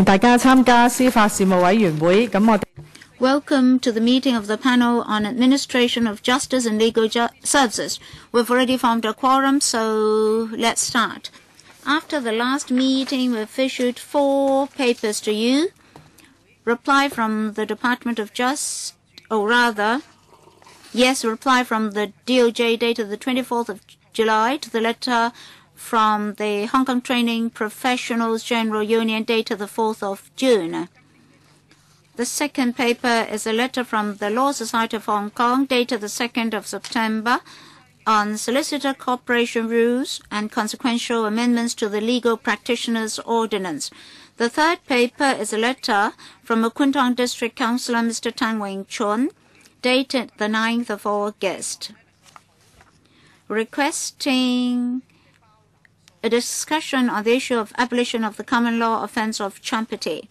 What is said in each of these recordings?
迎大家參加司法事務委員會。Welcome to the meeting of the panel on administration of justice and legal services. We've already formed a quorum, so let's start. After the last meeting, we've issued 4 papers to you. Reply from the Department of Justice, reply from the DOJ dated the 24th of July to the letter from the Hong Kong Training Professionals General Union dated the 4th of June. The second paper is a letter from the Law Society of Hong Kong dated the 2nd of September on solicitor cooperation rules and consequential amendments to the Legal Practitioners Ordinance. The third paper is a letter from a Kwun Tong District Councillor, Mr. Tang Wing Chun, dated the 9th of August, requesting a discussion on the issue of abolition of the common law offence of chumpity.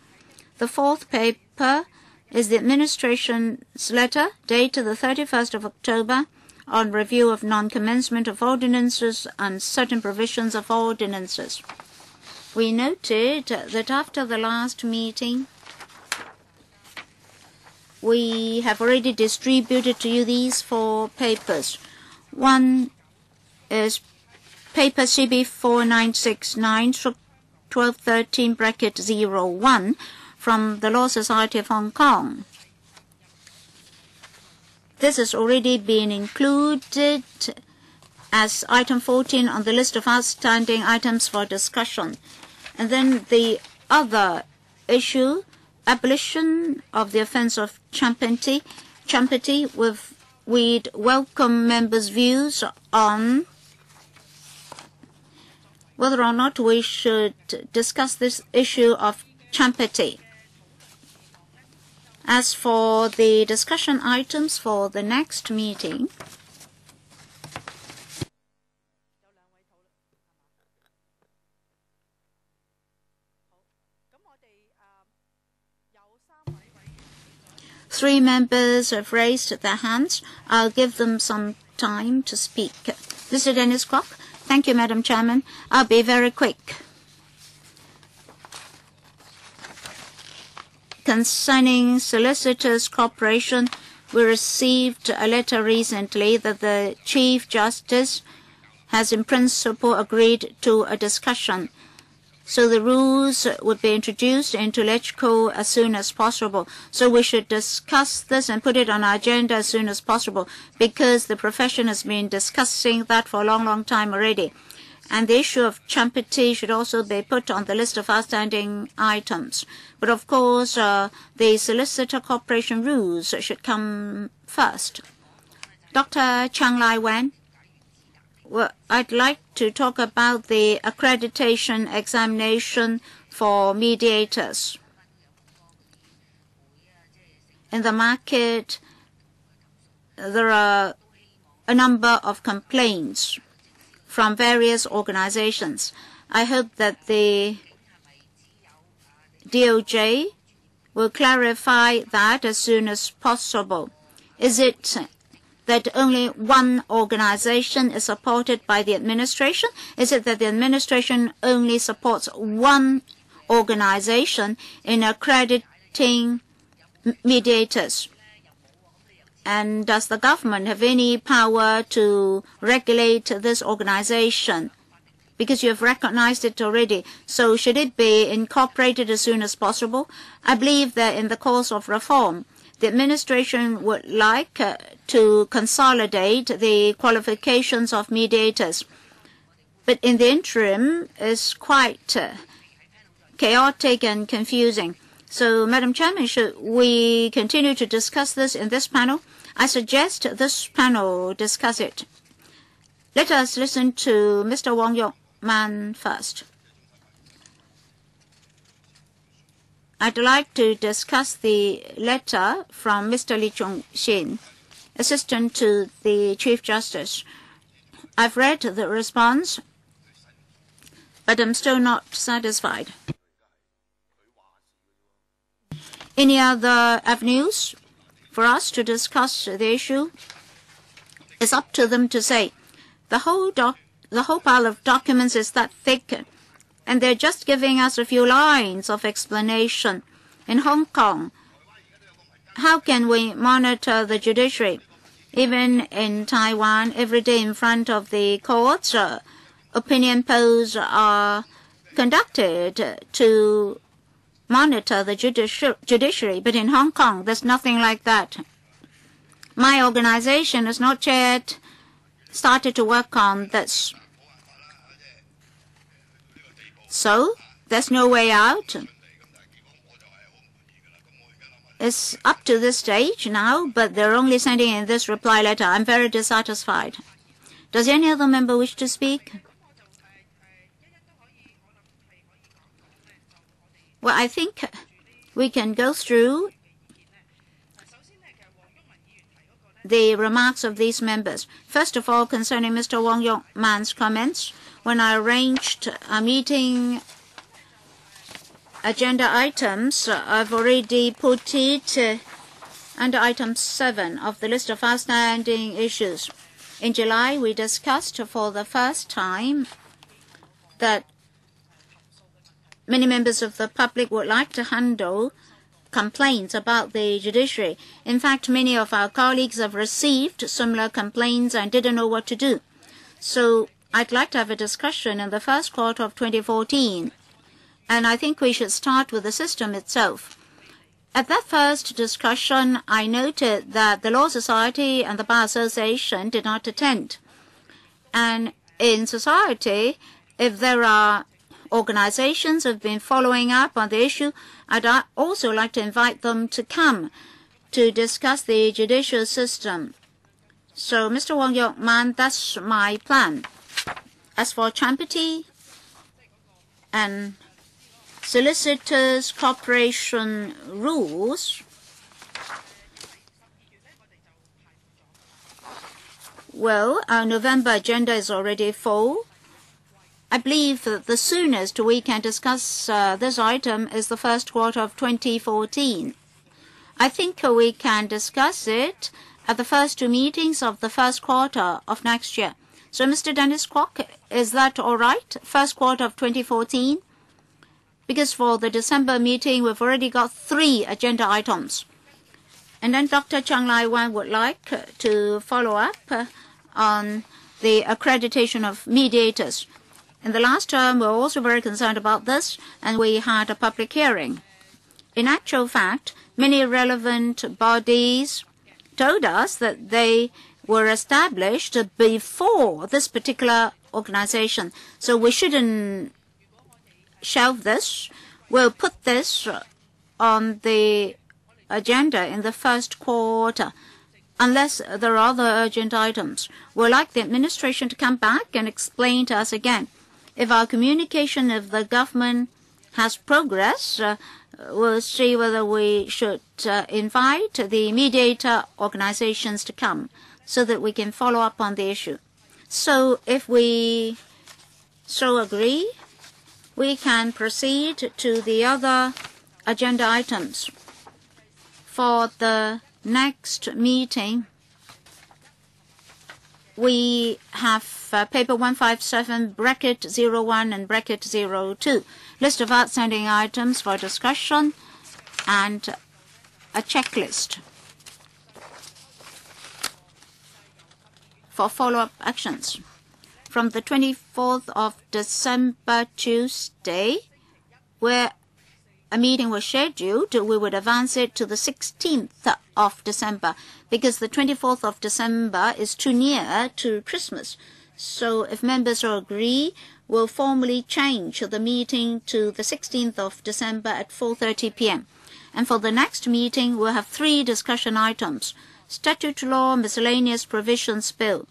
The fourth paper is the administration's letter dated the 31st of October on review of non-commencement of ordinances and certain provisions of ordinances. We noted that after the last meeting, we have already distributed to you these 4 papers. One is paper CB 4969/1213-01 from the Law Society of Hong Kong. This has already been included as item 14 on the list of outstanding items for discussion. And then the other issue, abolition of the offence of chumpity, we'd welcome members' views on whether or not we should discuss this issue of chumpity. As for the discussion items for the next meeting, three members have raised their hands. I'll give them some time to speak. Mr. Dennis Kwok. Thank you, Madam Chairman. I'll be very quick. Concerning solicitors' cooperation, we received a letter recently that the Chief Justice has in principle agreed to a discussion. So the rules would be introduced into LegCo as soon as possible. So we should discuss this and put it on our agenda as soon as possible, because the profession has been discussing that for a long time already. And the issue of chumpity should also be put on the list of outstanding items. But of course, the solicitor cooperation rules should come first. Dr. Chang Lai Wen. Well, I'd like to talk about the accreditation examination for mediators. In the market, there are a number of complaints from various organizations. I hope that the DOJ will clarify that as soon as possible. Is it that only one organization is supported by the administration? Is it that the administration only supports one organization in accrediting mediators? And does the government have any power to regulate this organization? Because you have recognized it already. So should it be incorporated as soon as possible? I believe that in the course of reform, the administration would like to consolidate the qualifications of mediators. But in the interim, it's quite chaotic and confusing. So, Madam Chairman, should we continue to discuss this in this panel? I suggest this panel discuss it. Let us listen to Mr. Wong Yok Man first. I'd like to discuss the letter from Mr. Lee Chung-shin, Assistant to the Chief Justice. I've read the response, but I'm still not satisfied. Any other avenues for us to discuss the issue? It's up to them to say. The whole pile of documents is that thick. And they're just giving us a few lines of explanation. In Hong Kong, how can we monitor the judiciary? Even in Taiwan, every day in front of the courts, opinion polls are conducted to monitor the judiciary. But in Hong Kong, there's nothing like that. My organization has not yet started to work on this. So, there's no way out. It's up to this stage now, but they're only sending in this reply letter. I'm very dissatisfied. Does any other member wish to speak? Well, I think we can go through the remarks of these members. First of all, concerning Mr. Wong Yok Man's comments, when I arranged a meeting agenda items, I've already put it under item 7 of the list of outstanding issues. In July, we discussed for the first time that many members of the public would like to handle complaints about the judiciary. In fact, many of our colleagues have received similar complaints and didn't know what to do. So I'd like to have a discussion in the first quarter of 2014. And I think we should start with the system itself. At that first discussion, I noted that the Law Society and the Bar Association did not attend. And in society, if there are organizations who have been following up on the issue, I'd also like to invite them to come to discuss the judicial system. So, Mr. Wong Yok Man, that's my plan. As for Champity and solicitors' cooperation rules, well, our November agenda is already full. I believe that the soonest we can discuss this item is the first quarter of 2014. I think we can discuss it at the first 2 meetings of the first quarter of next year. So, Mr. Dennis Kwok, is that all right? First quarter of 2014? Because for the December meeting, we've already got 3 agenda items. And then Dr. Chang Lai Wan would like to follow up on the accreditation of mediators. In the last term, we were also very concerned about this, and we had a public hearing. In actual fact, many relevant bodies told us that they were established before this particular organization. So we shouldn't shelve this. We'll put this on the agenda in the first quarter, unless there are other urgent items. We'd like the administration to come back and explain to us again. If our communication of the government has progress, we'll see whether we should invite the mediator organizations to come so that we can follow up on the issue. So if we so agree, we can proceed to the other agenda items. For the next meeting, we have paper 157, bracket 01 and bracket 02, list of outstanding items for discussion and a checklist for follow-up actions. From the 24th of December, Tuesday, where a meeting was scheduled, we would advance it to the 16th of December because the 24th of December is too near to Christmas. So if members all agree, we'll formally change the meeting to the 16th of December at 4:30 p.m. And for the next meeting, we'll have 3 discussion items. Statute Law Miscellaneous Provisions Bill.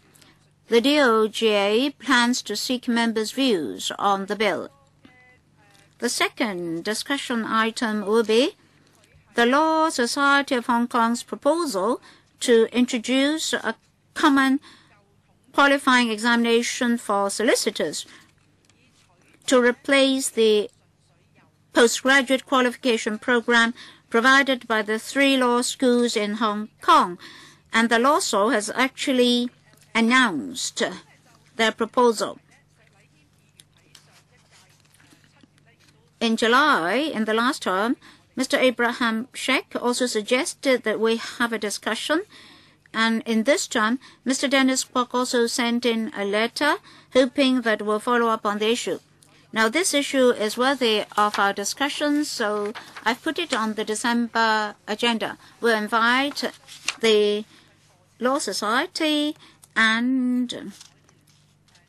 The DOJ plans to seek members' views on the bill. The second discussion item will be the Law Society of Hong Kong's proposal to introduce a common qualifying examination for solicitors to replace the postgraduate qualification program provided by the 3 law schools in Hong Kong. And the LawSO has actually announced their proposal. In July, in the last term, Mr. Abraham Sheck also suggested that we have a discussion. And in this term, Mr. Dennis Kwok also sent in a letter hoping that we'll follow up on the issue. Now, this issue is worthy of our discussion, so I've put it on the December agenda. We'll invite the Law Society and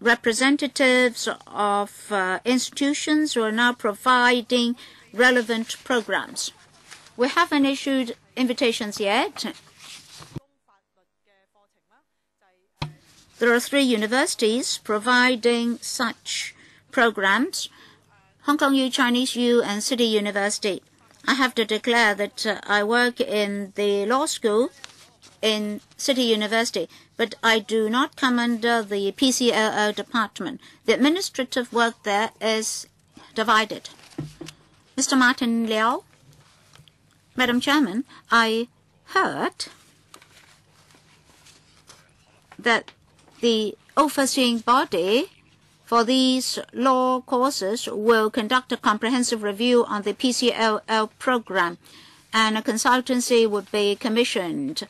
representatives of institutions who are now providing relevant programs. We haven't issued invitations yet. There are 3 universities providing such programs: Hong Kong U, Chinese U, and City University. I have to declare that I work in the law school in City University, but I do not come under the PCLO department. The administrative work there is divided. Mr. Martin Liao. Madam Chairman, I heard that the overseeing body for these law courses will conduct a comprehensive review on the PCLL program, and a consultancy would be commissioned.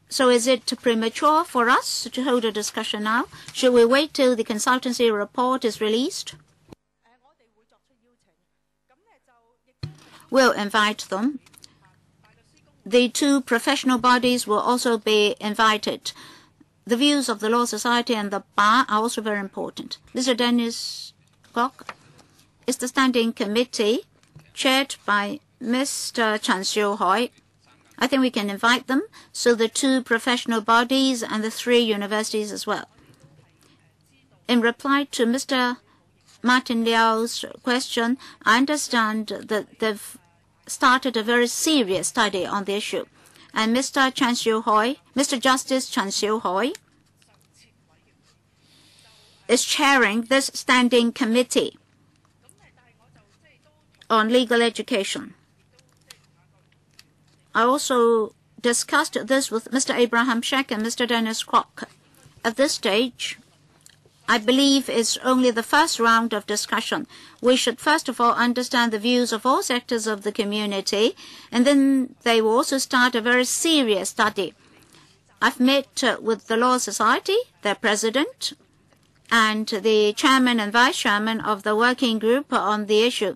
So is it premature for us to hold a discussion now? Should we wait till the consultancy report is released? We'll invite them. The 2 professional bodies will also be invited. The views of the Law Society and the Bar are also very important. Mr. Dennis Kwok is the standing committee chaired by Mr. Chan Siu-hoi. I think we can invite them, so the 2 professional bodies and the 3 universities as well. In reply to Mr. Martin Liao's question, I understand that they've started a very serious study on the issue. And Mr. Justice Chan Siu-hoi is chairing this standing committee on legal education. I also discussed this with Mr. Abraham Sheck and Mr. Dennis Kwok. At this stage, I believe it's only the first round of discussion. We should first of all understand the views of all sectors of the community, and then they will also start a very serious study. I've met with the Law Society, their president, and the chairman and vice chairman of the working group on the issue.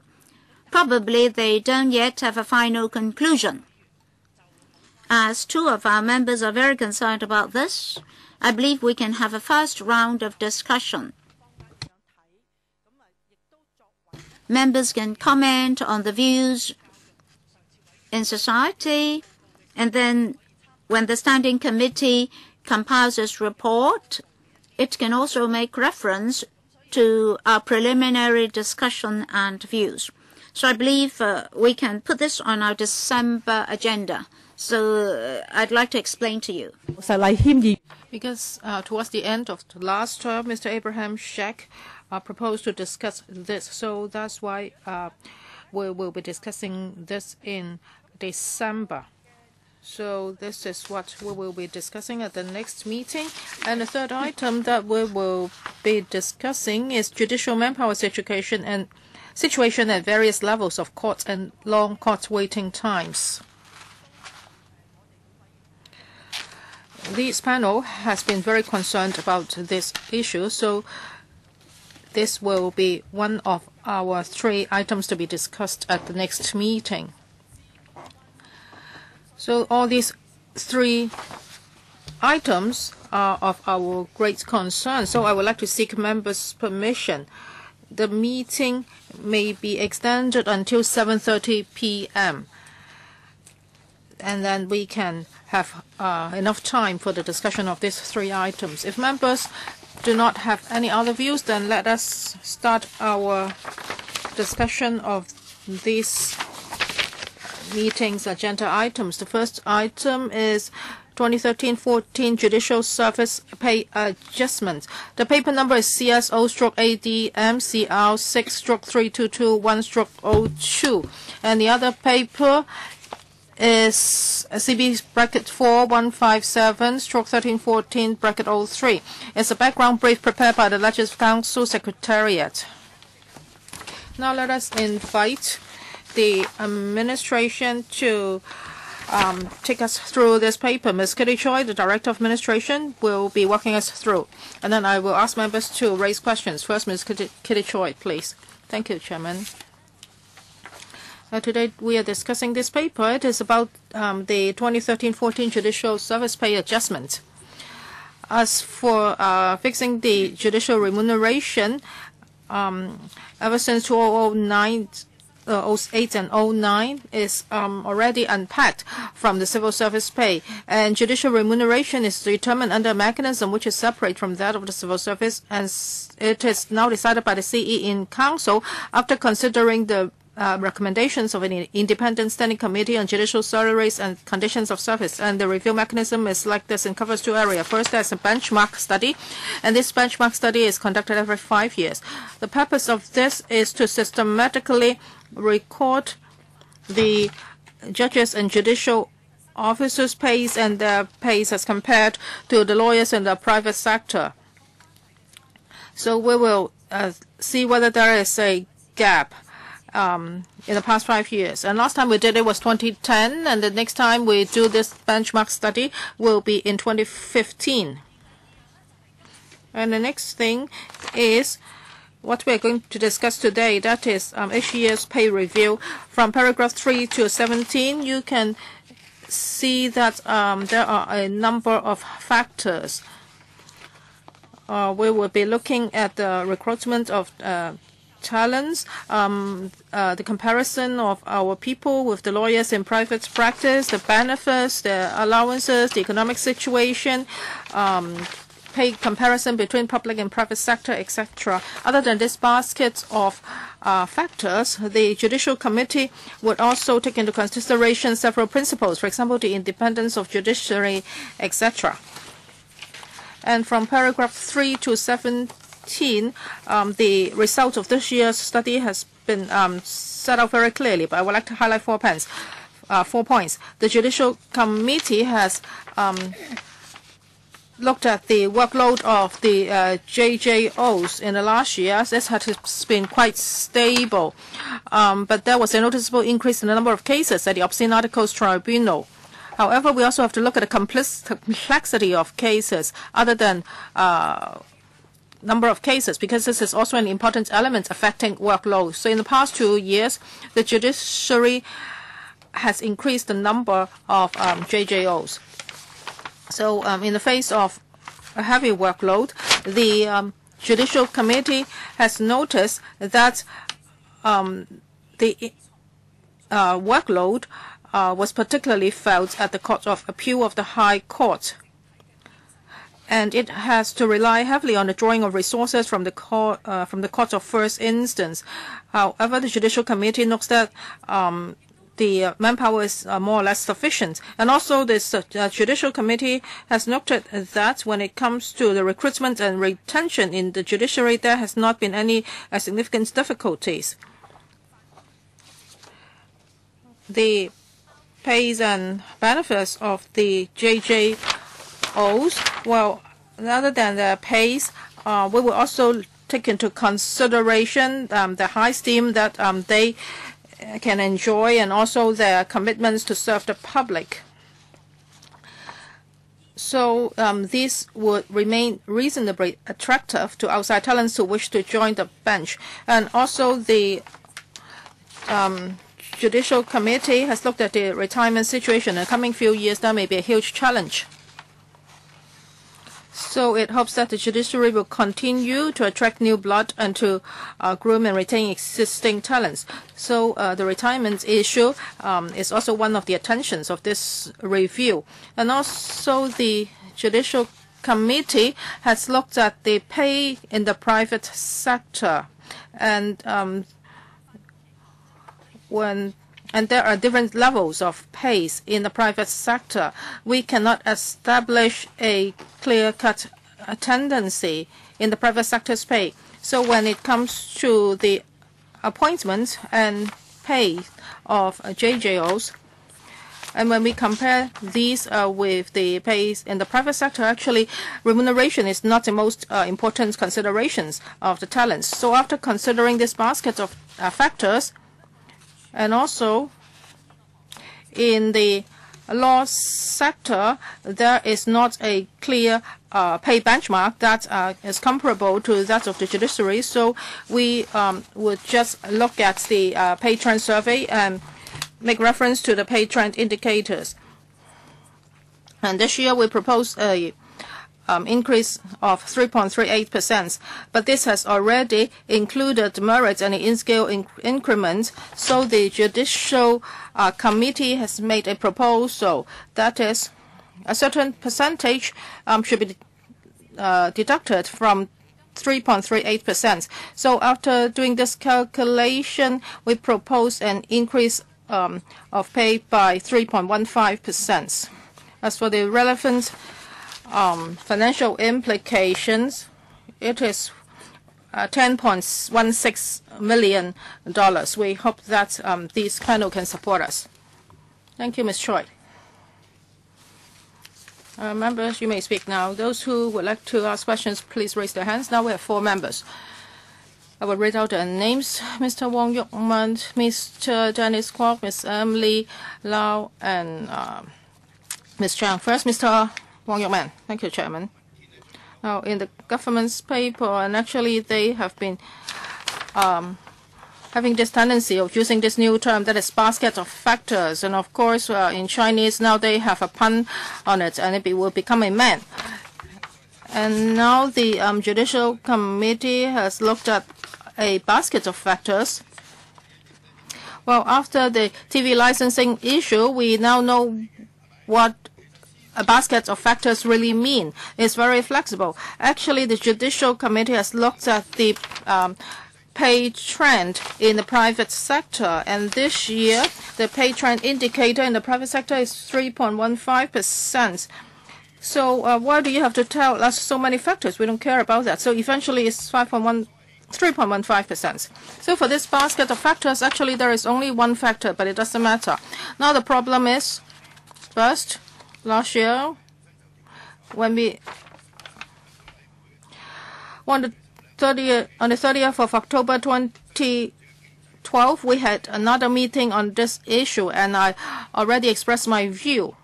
Probably they don't yet have a final conclusion. As 2 of our members are very concerned about this, I believe we can have a first round of discussion. Members can comment on the views in society, and then when the standing committee compiles its report, it can also make reference to our preliminary discussion and views. So I believe we can put this on our December agenda. So I'd like to explain to you. Because towards the end of the last term, Mr. Abraham Sheck proposed to discuss this. So that's why we will be discussing this in December. So this is what we will be discussing at the next meeting. And the third item that we will be discussing is judicial manpower situation at various levels of courts and long court waiting times. This panel has been very concerned about this issue, so this will be one of our 3 items to be discussed at the next meeting. So all these 3 items are of our great concern, so I would like to seek members' permission. The meeting may be extended until 7:30 p.m. and then we can have enough time for the discussion of these 3 items. If members do not have any other views, then let us start our discussion of these meeting's agenda items. The first item is 2013-14 Judicial Service Pay Adjustment. The paper number is CSO/ADM CR6/3221/02. And the other paper is CB-4-157/1314/03. It's a background brief prepared by the Legislative Council Secretariat. Now let us invite the administration to take us through this paper. Ms. Kitty Choi, the Director of Administration, will be walking us through. And then I will ask members to raise questions. First, Ms. Kitty Choi, please. Thank you, Chairman. Today we are discussing this paper. It is about the 2013-14 Judicial Service Pay Adjustment. As for fixing the judicial remuneration, ever since 2009, 08 and 09 is already unpacked from the civil service pay, and judicial remuneration is determined under a mechanism which is separate from that of the civil service, and it is now decided by the CE in Council after considering the recommendations of an independent standing committee on judicial salaries and conditions of service. And the review mechanism is like this and covers two areas. First, there's a benchmark study, and this benchmark study is conducted every 5 years. The purpose of this is to systematically record the judges and judicial officers' pays and their pays as compared to the lawyers in the private sector. So we will see whether there is a gap in the past 5 years. And last time we did it was 2010, and the next time we do this benchmark study will be in 2015. And the next thing is what we are going to discuss today, that is each year's pay review. From paragraph 3 to 17, you can see that there are a number of factors. We will be looking at the recruitment of talents, the comparison of our people with the lawyers in private practice, the benefits, the allowances, the economic situation, pay comparison between public and private sector, etc. Other than this basket of factors, the Judicial Committee would also take into consideration several principles, for example, the independence of judiciary, etc. And from paragraph 3 to 17, the result of this year's study has been set out very clearly, but I would like to highlight 4 points. The Judicial Committee has looked at the workload of the JJOs in the last year. This has been quite stable, but there was a noticeable increase in the number of cases at the Obscene Articles Tribunal. However, we also have to look at the complexity of cases other than number of cases, because this is also an important element affecting workload. So in the past 2 years, the judiciary has increased the number of JJOs. So in the face of a heavy workload, the Judicial Committee has noticed that the workload was particularly felt at the Court of Appeal of the High Court. And it has to rely heavily on the drawing of resources from the court of first instance. However, the Judicial Committee notes that the manpower is more or less sufficient. And also, this Judicial Committee has noted that when it comes to the recruitment and retention in the judiciary, there has not been any significant difficulties. The pays and benefits of the JJOs, well, other than the pays, we will also take into consideration the high esteem that they can enjoy, and also their commitments to serve the public. So these would remain reasonably attractive to outside talents who wish to join the bench. And also the Judicial Committee has looked at the retirement situation. In the coming few years, that may be a huge challenge. So it hopes that the judiciary will continue to attract new blood and to groom and retain existing talents. So the retirement issue is also one of the attentions of this review. And also the Judicial Committee has looked at the pay in the private sector. And there are different levels of pays in the private sector. We cannot establish a clear-cut tendency in the private sector's pay. So when it comes to the appointment and pay of JJOs, and when we compare these with the pays in the private sector, actually remuneration is not the most important considerations of the talents. So after considering this basket of factors. And also, in the law sector, there is not a clear pay benchmark that is comparable to that of the judiciary. So we would just look at the pay trend survey and make reference to the pay trend indicators. And this year we propose a increase of 3.38%, but this has already included merit and in-scale increments. So the Judicial Committee has made a proposal that is a certain percentage should be deducted from 3.38%. So after doing this calculation, we propose an increase of pay by 3.15%. As for the relevant financial implications, it is $10.16 million. We hope that this panel can support us. Thank you, Ms. Choi. Members, you may speak now. Those who would like to ask questions, please raise their hands. Now we have 4 members. I will read out their names. Mr. Wong Yuk-man, Mr. Dennis Kwok, Ms. Emily Lau, and Ms. Chang. First, Mr. Wong Yuk-man. Thank you, Chairman. Now, in the government's paper, and actually they have been having this tendency of using this new term that is basket of factors. And of course, in Chinese, now they have a pun on it, and it will become a man. And now the Judicial Committee has looked at a basket of factors. Well, after the TV licensing issue, we now know what a basket of factors really mean. It's very flexible. Actually, the Judicial Committee has looked at the pay trend in the private sector, and this year the pay trend indicator in the private sector is 3.15%. So why do you have to tell us so many factors? We don't care about that. So eventually it's 3.15%. So for this basket of factors, actually there is only one factor, but it doesn't matter. Now the problem is, first, last year, when we on the 30th of October 2012, we had another meeting on this issue, and I already expressed my view.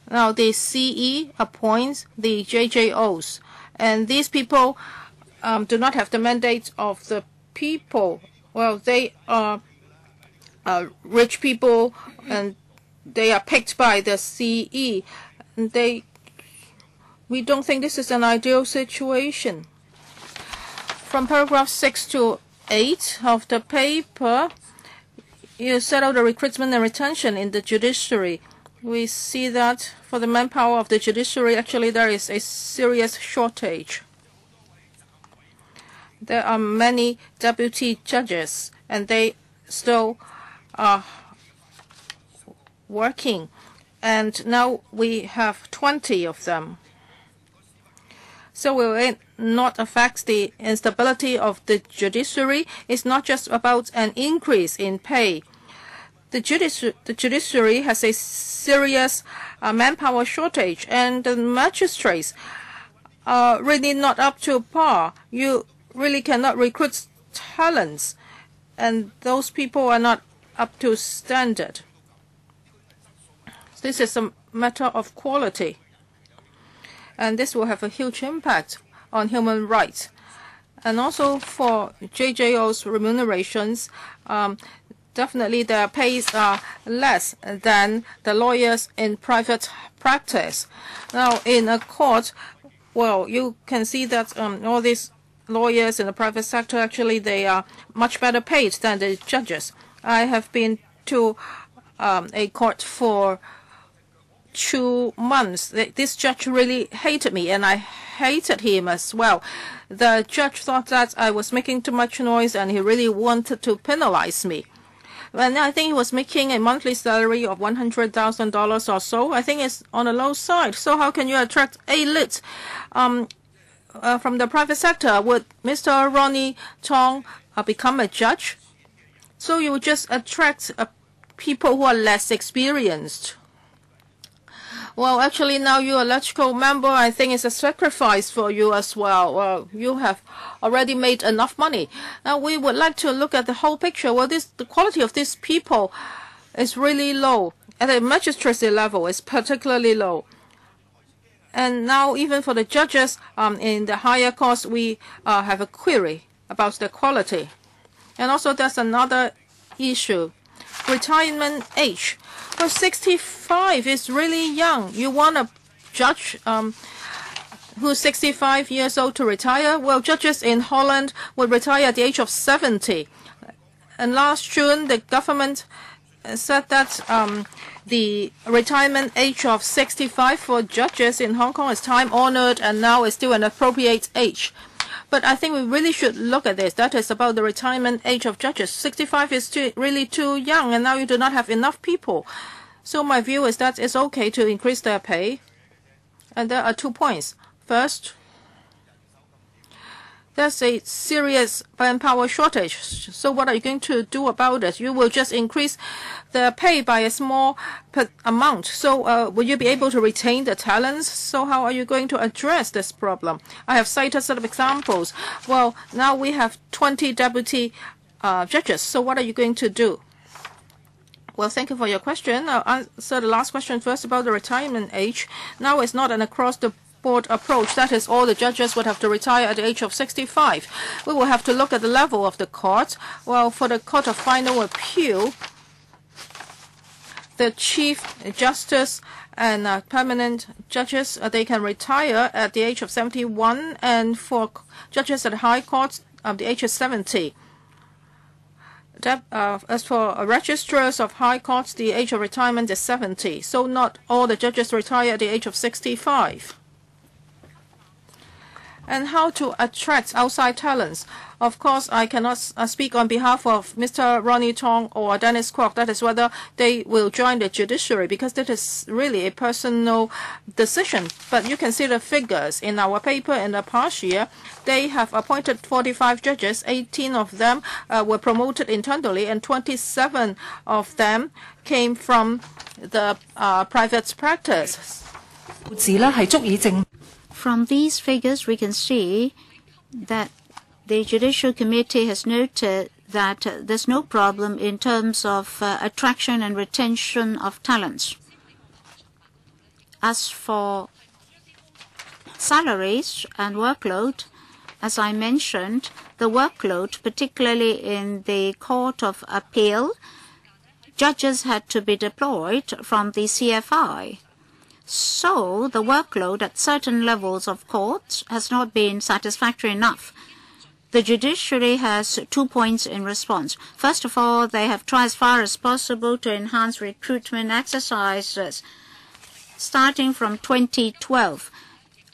Now the CE appoints the JJOs, and these people do not have the mandate of the people. Well, they are rich people, and they are picked by the CE. And we don't think this is an ideal situation. From paragraph 6 to 8 of the paper, you set out the recruitment and retention in the judiciary. We see that for the manpower of the judiciary, actually there is a serious shortage. There are many deputy judges, and they still are working. And now we have 20 of them. So will it not affect the instability of the judiciary? It's not just about an increase in pay. The judiciary has a serious manpower shortage, and the magistrates are really not up to par. You really cannot recruit talents, and those people are not up to standard. This is a matter of quality, and this will have a huge impact on human rights. And also for JJO's remunerations, definitely their pays are less than the lawyers in private practice. Now, in a court, well, you can see that all these lawyers in the private sector, actually, they are much better paid than the judges. I have been to a court for 2 months. This judge really hated me, and I hated him as well. The judge thought that I was making too much noise, and he really wanted to penalize me. And I think he was making a monthly salary of $100,000 or so. I think it's on the low side. So how can you attract elite from the private sector? Would Mr. Ronnie Tong become a judge? So you would just attract people who are less experienced. Well, actually, now you're electrical member. I think it's a sacrifice for you as well. Well, you have already made enough money. Now, we would like to look at the whole picture. Well, the quality of these people is really low. At the magistracy level, it's particularly low. And now, even for the judges in the higher courts, we have a query about the quality. And also, there's another issue. Retirement age. Well, 65 is really young. You want a judge who's 65 years old to retire? Well, judges in Holland would retire at the age of 70. And last June, the government said that the retirement age of 65 for judges in Hong Kong is time-honored and now is still an appropriate age. But I think we really should look at this. That is about the retirement age of judges. 65 is really too young, and now you do not have enough people. So my view is that it's okay to increase their pay. And there are 2 points. First, there's a serious manpower shortage. So what are you going to do about it? You will just increase the pay by a small amount. So will you be able to retain the talents? So how are you going to address this problem? I have cited sort of examples. Well, now we have 20 deputy judges. So what are you going to do? Well, thank you for your question. I'll answer the last question first about the retirement age. Now it's not an across-the-board approach. That is, all the judges would have to retire at the age of 65. We will have to look at the level of the court. Well, for the Court of Final Appeal, the Chief Justice and permanent judges, they can retire at the age of 71, and for judges at the High Court, the age is 70. As for registrars of High Courts, the age of retirement is 70. So not all the judges retire at the age of 65. And how to attract outside talents. Of course, I cannot speak on behalf of Mr. Ronnie Tong or Dennis Kwok. That is whether they will join the judiciary, because that is really a personal decision. But you can see the figures in our paper in the past year. They have appointed 45 judges. 18 of them were promoted internally, and 27 of them came from the private practice. From these figures, we can see that the Judicial Committee has noted that there's no problem in terms of attraction and retention of talents. As for salaries and workload, as I mentioned, the workload, particularly in the Court of Appeal, judges had to be deployed from the CFI. So the workload at certain levels of courts has not been satisfactory enough. The judiciary has 2 points in response. First of all, they have tried as far as possible to enhance recruitment exercises starting from 2012,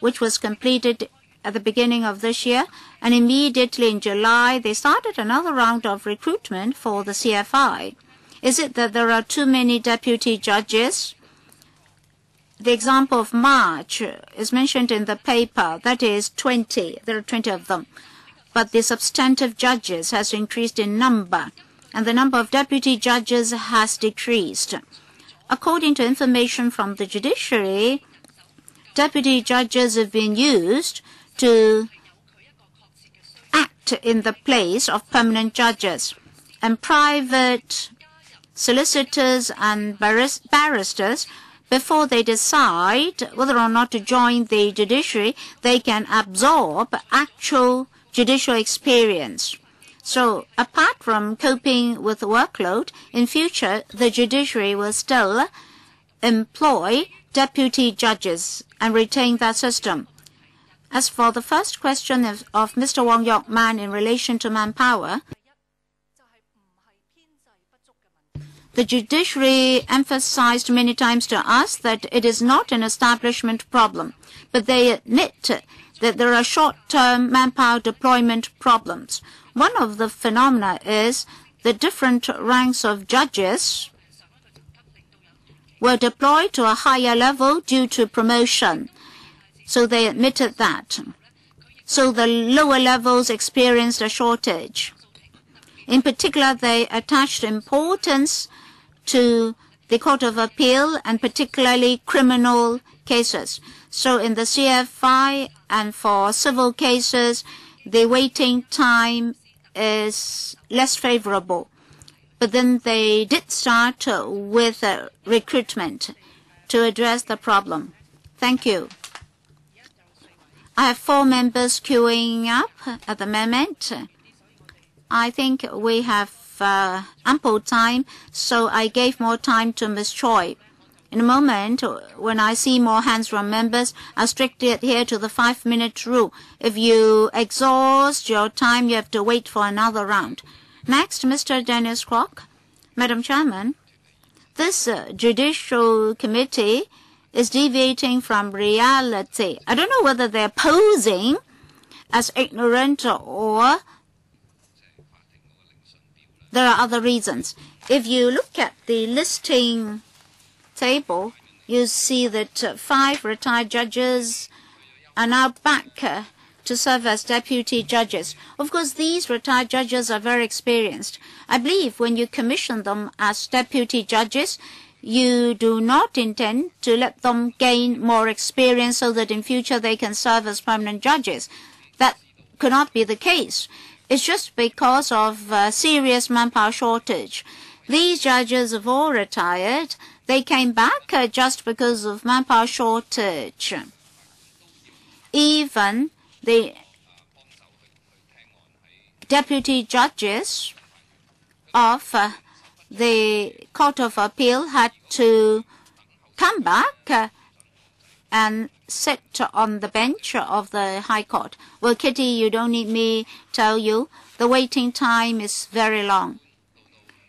which was completed at the beginning of this year. And immediately in July, they started another round of recruitment for the CFI. Is it that there are too many deputy judges? The example of March is mentioned in the paper. That is 20. There are 20 of them. But the substantive judges has increased in number, and the number of deputy judges has decreased. According to information from the judiciary, deputy judges have been used to act in the place of permanent judges, and private solicitors and barristers, before they decide whether or not to join the judiciary, they can absorb actual judicial experience. So apart from coping with the workload, in future, the judiciary will still employ deputy judges and retain that system. As for the first question of Mr. Wong Yok Man in relation to manpower, the judiciary emphasized many times to us that it is not an establishment problem, but they admit that there are short-term manpower deployment problems. One of the phenomena is the different ranks of judges were deployed to a higher level due to promotion. So they admitted that. So the lower levels experienced a shortage. In particular, they attached importance to the Court of Appeal, and particularly criminal cases. So in the CFI and for civil cases, the waiting time is less favorable. But then they did start with recruitment to address the problem. Thank you. I have 4 members queuing up at the moment. I think we have ample time, so I gave more time to Ms. Choi. In a moment, when I see more hands from members, I'll strictly adhere to the 5-minute rule. If you exhaust your time, you have to wait for another round. Next, Mr. Dennis Kwok. Madam Chairman, this Judicial Committee is deviating from reality. I don't know whether they're posing as ignorant or there are other reasons. If you look at the listing table, you see that 5 retired judges are now back to serve as deputy judges. Of course, these retired judges are very experienced. I believe when you commission them as deputy judges, you do not intend to let them gain more experience so that in future they can serve as permanent judges. That could not be the case. It's just because of serious manpower shortage. These judges have all retired. They came back just because of manpower shortage. Even the deputy judges of the Court of Appeal had to come back and sit on the bench of the High Court. Well, Kitty, you don't need me tell you, the waiting time is very long.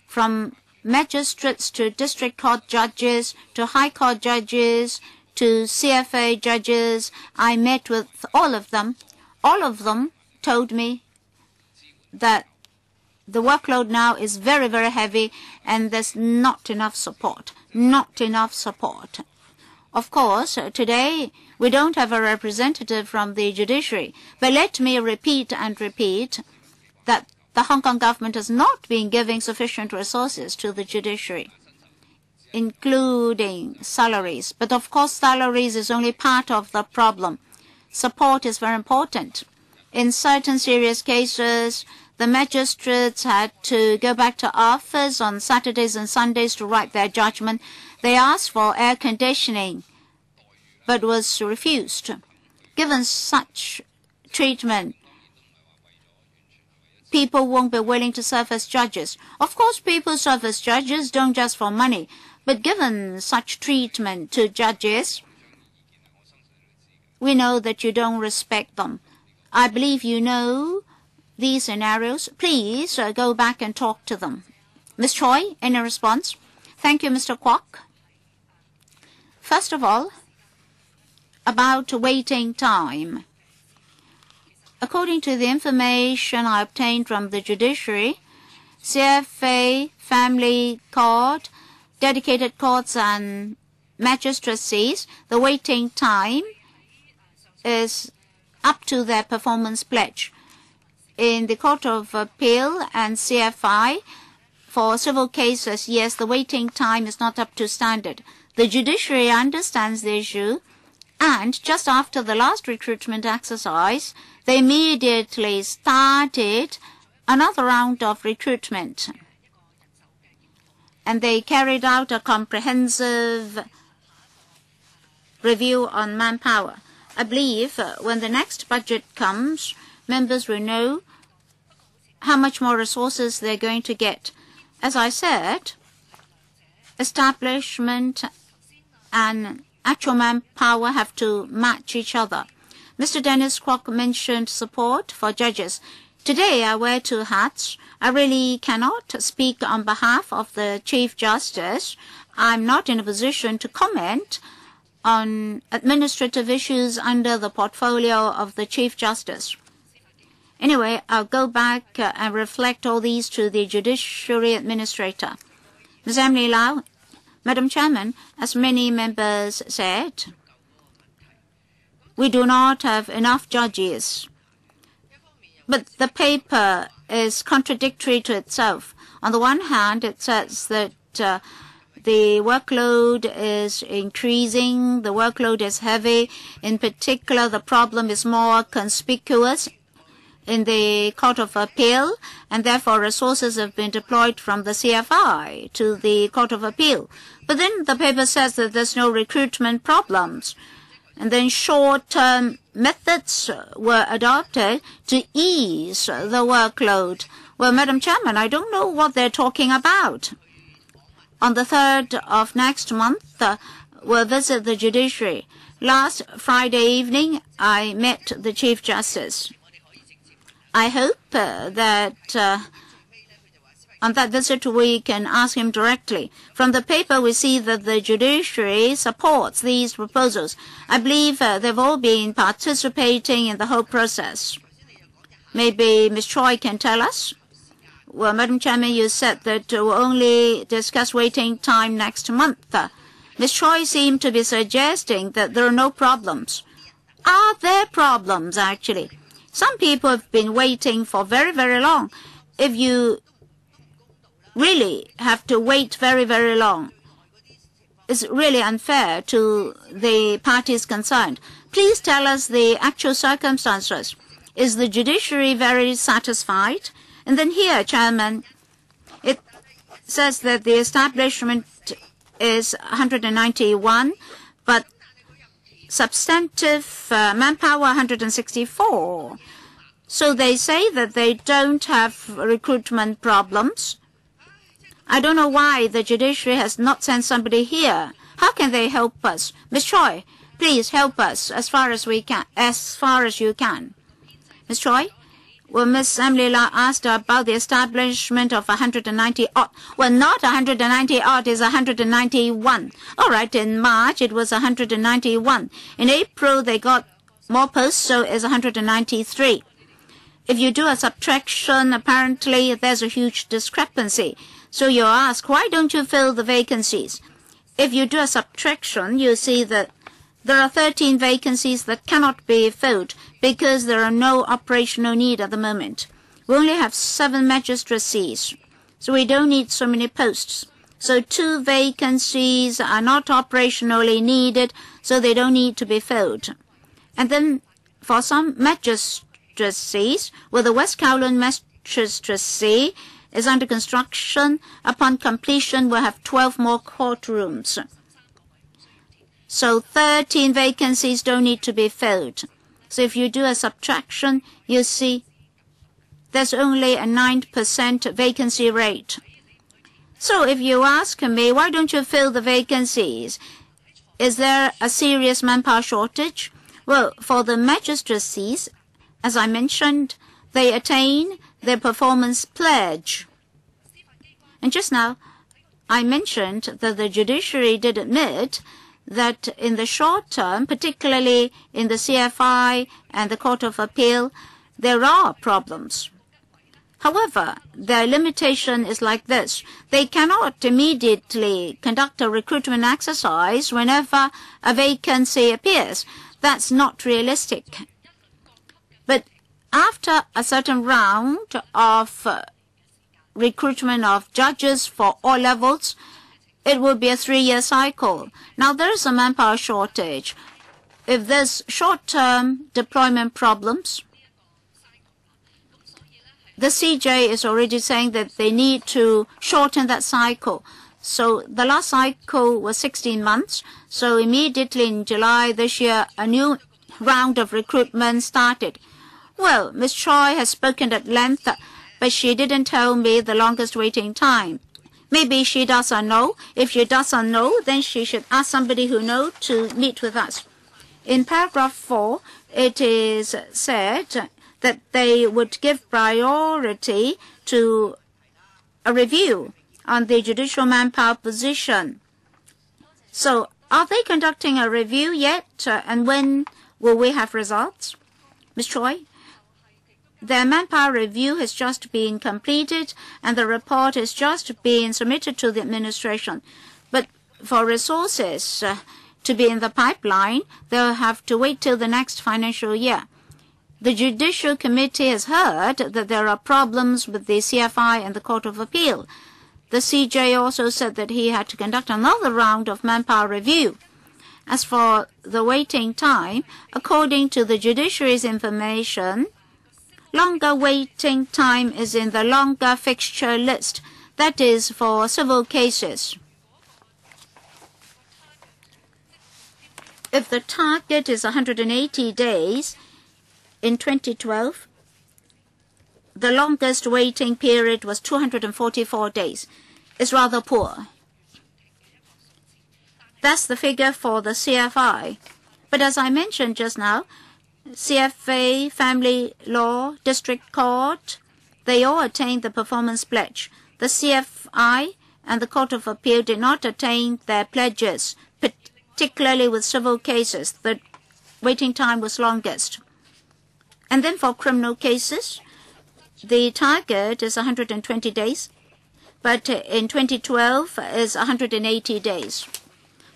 From magistrates to district court judges to High Court judges to CFA judges, I met with all of them. All of them told me that the workload now is very, very heavy and there's not enough support. Not enough support. Of course, today we don't have a representative from the judiciary, but let me repeat and repeat that the Hong Kong government has not been giving sufficient resources to the judiciary, including salaries. But of course, salaries is only part of the problem. Support is very important. In certain serious cases, the magistrates had to go back to office on Saturdays and Sundays to write their judgment. They asked for air conditioning, but was refused. Given such treatment, people won't be willing to serve as judges. Of course, people serve as judges don't just for money, but given such treatment to judges, we know that you don't respect them. I believe you know these scenarios. Please go back and talk to them. Ms. Choi, any response? Thank you, Mr. Kwok. First of all, about waiting time. According to the information I obtained from the judiciary, CFA, family court, dedicated courts and magistracies, the waiting time is up to their performance pledge. In the Court of Appeal and CFI, for civil cases, yes, the waiting time is not up to standard. The judiciary understands the issue, and just after the last recruitment exercise, they immediately started another round of recruitment. And they carried out a comprehensive review on manpower. I believe when the next budget comes, members will know how much more resources they're going to get. As I said, establishment and actual manpower have to match each other. Mr. Dennis Kwok mentioned support for judges. Today I wear 2 hats. I really cannot speak on behalf of the Chief Justice. I'm not in a position to comment on administrative issues under the portfolio of the Chief Justice. Anyway, I'll go back and reflect all these to the Judiciary Administrator. Ms. Emily Lau, Madam Chairman, as many members said, we do not have enough judges. But the paper is contradictory to itself. On the one hand, it says that the workload is increasing, the workload is heavy. In particular, the problem is more conspicuous in the Court of Appeal, and therefore resources have been deployed from the CFI to the Court of Appeal. But then the paper says that there's no recruitment problems. And then short-term methods were adopted to ease the workload. Well, Madam Chairman, I don't know what they're talking about. On the 3rd of next month, we'll visit the judiciary. Last Friday evening, I met the Chief Justice. I hope that on that visit we can ask him directly. From the paper, we see that the judiciary supports these proposals. I believe they've all been participating in the whole process. Maybe Ms. Choi can tell us. Well, Madam Chairman, you said that we'll only discuss waiting time next month. Ms. Choi seemed to be suggesting that there are no problems. Are there problems, actually? Some people have been waiting for very, very long. If you really have to wait very, very long, it's really unfair to the parties concerned. Please tell us the actual circumstances. Is the judiciary very satisfied? And then here, Chairman, it says that the establishment is 191, but substantive manpower 164. So they say that they don't have recruitment problems. I don't know why the judiciary has not sent somebody here. How can they help us? Ms. Choi, please help us as far as we can, as far as you can. Ms. Choi? Well, Ms. Emily La asked about the establishment of 190 odd. Well, not 190 odd, is 191. All right, in March it was 191. In April they got more posts, so it's 193. If you do a subtraction, apparently there's a huge discrepancy. So you ask, why don't you fill the vacancies? If you do a subtraction, you see that there are 13 vacancies that cannot be filled because there are no operational need at the moment. We only have 7 magistracies, so we don't need so many posts. So 2 vacancies are not operationally needed, so they don't need to be filled. And then for some magistracies, well, the West Kowloon Magistracy is under construction. Upon completion, we'll have 12 more courtrooms. So 13 vacancies don't need to be filled. So if you do a subtraction, you see there's only a 9% vacancy rate. So if you ask me, why don't you fill the vacancies? Is there a serious manpower shortage? Well, for the magistracies, as I mentioned, they attain their performance pledge. And just now, I mentioned that the judiciary did admit that in the short term, particularly in the CFI and the Court of Appeal, there are problems. However, their limitation is like this. They cannot immediately conduct a recruitment exercise whenever a vacancy appears. That's not realistic. But after a certain round of recruitment of judges for all levels, it will be a 3-year cycle. Now, there's a manpower shortage. If there's short-term deployment problems, the CJ is already saying that they need to shorten that cycle. So the last cycle was 16 months. So immediately in July this year, a new round of recruitment started. Well, Ms. Choi has spoken at length, but she didn't tell me the longest waiting time. Maybe she doesn't know. If she doesn't know, then she should ask somebody who knows to meet with us. In paragraph 4, it is said that they would give priority to a review on the judicial manpower position. So are they conducting a review yet? And when will we have results? Ms. Choi? Their manpower review has just been completed, and the report is just being submitted to the administration. But for resources to be in the pipeline, they'll have to wait till the next financial year. The Judicial Committee has heard that there are problems with the CFI and the Court of Appeal. The CJ also said that he had to conduct another round of manpower review. As for the waiting time, according to the judiciary's information, longer waiting time is in the longer fixture list. That is for civil cases. If the target is 180 days, in 2012, the longest waiting period was 244 days. It's rather poor. That's the figure for the CFI. But as I mentioned just now, CFA, Family Law, District Court, they all attained the performance pledge. The CFI and the Court of Appeal did not attain their pledges, particularly with civil cases. The waiting time was longest. And then for criminal cases, the target is 120 days, but in 2012 is 180 days.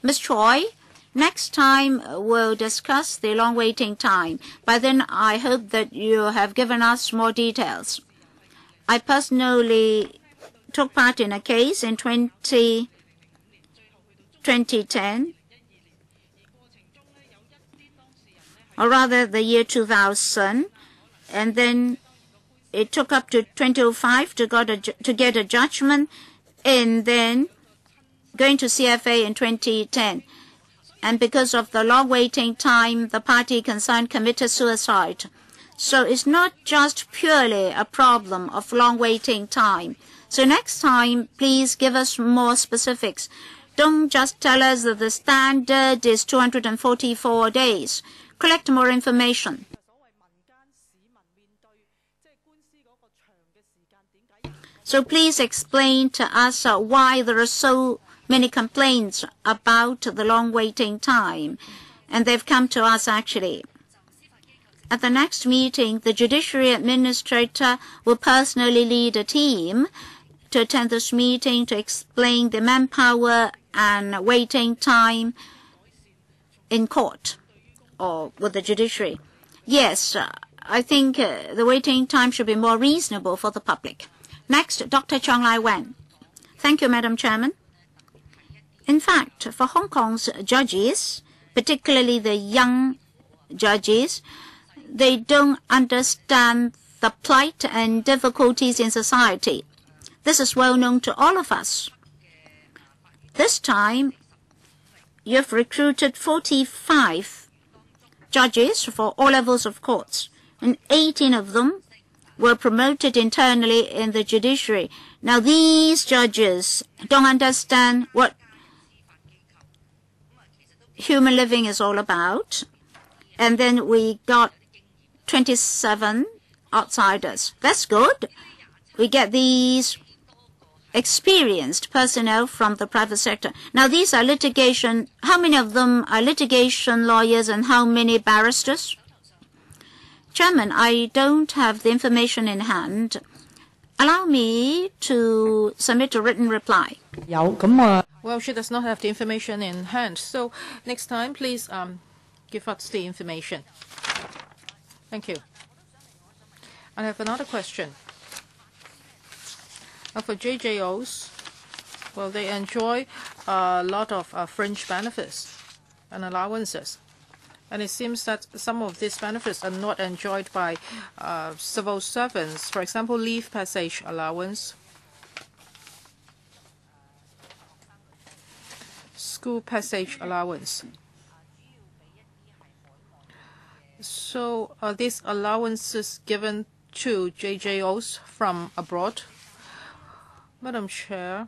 Ms. Choi, next time we'll discuss the long waiting time. By then, I hope that you have given us more details. I personally took part in a case in 2010, or rather the year 2000, and then it took up to 2005 to get a judgment, and then going to CFA in 2010. And because of the long waiting time, the party concerned committed suicide. So it's not just purely a problem of long waiting time. So next time, please give us more specifics. Don't just tell us that the standard is 244 days. Collect more information. So please explain to us why there are so many complaints about the long waiting time. And they've come to us actually. At the next meeting, the Judiciary Administrator will personally lead a team to attend this meeting to explain the manpower and waiting time in court or with the judiciary. Yes, I think the waiting time should be more reasonable for the public. Next, Dr. Chong Lai Wen. Thank you, Madam Chairman. In fact, for Hong Kong's judges, particularly the young judges, they don't understand the plight and difficulties in society. This is well known to all of us. This time, you've recruited 45 judges for all levels of courts, and 18 of them were promoted internally in the judiciary. Now, these judges don't understand what human living is all about. And then we got 27 outsiders. That's good. We get these experienced personnel from the private sector. Now, these are litigation. How many of them are litigation lawyers and how many barristers? Chairman, I don't have the information in hand. Allow me to submit a written reply. Well, she does not have the information in hand. So next time, please give us the information. Thank you. I have another question. For JJOs, well, they enjoy a lot of fringe benefits and allowances. And it seems that some of these benefits are not enjoyed by civil servants. For example, leave passage allowance, school passage allowance. So are these allowances given to JJOs from abroad? Madam Chair,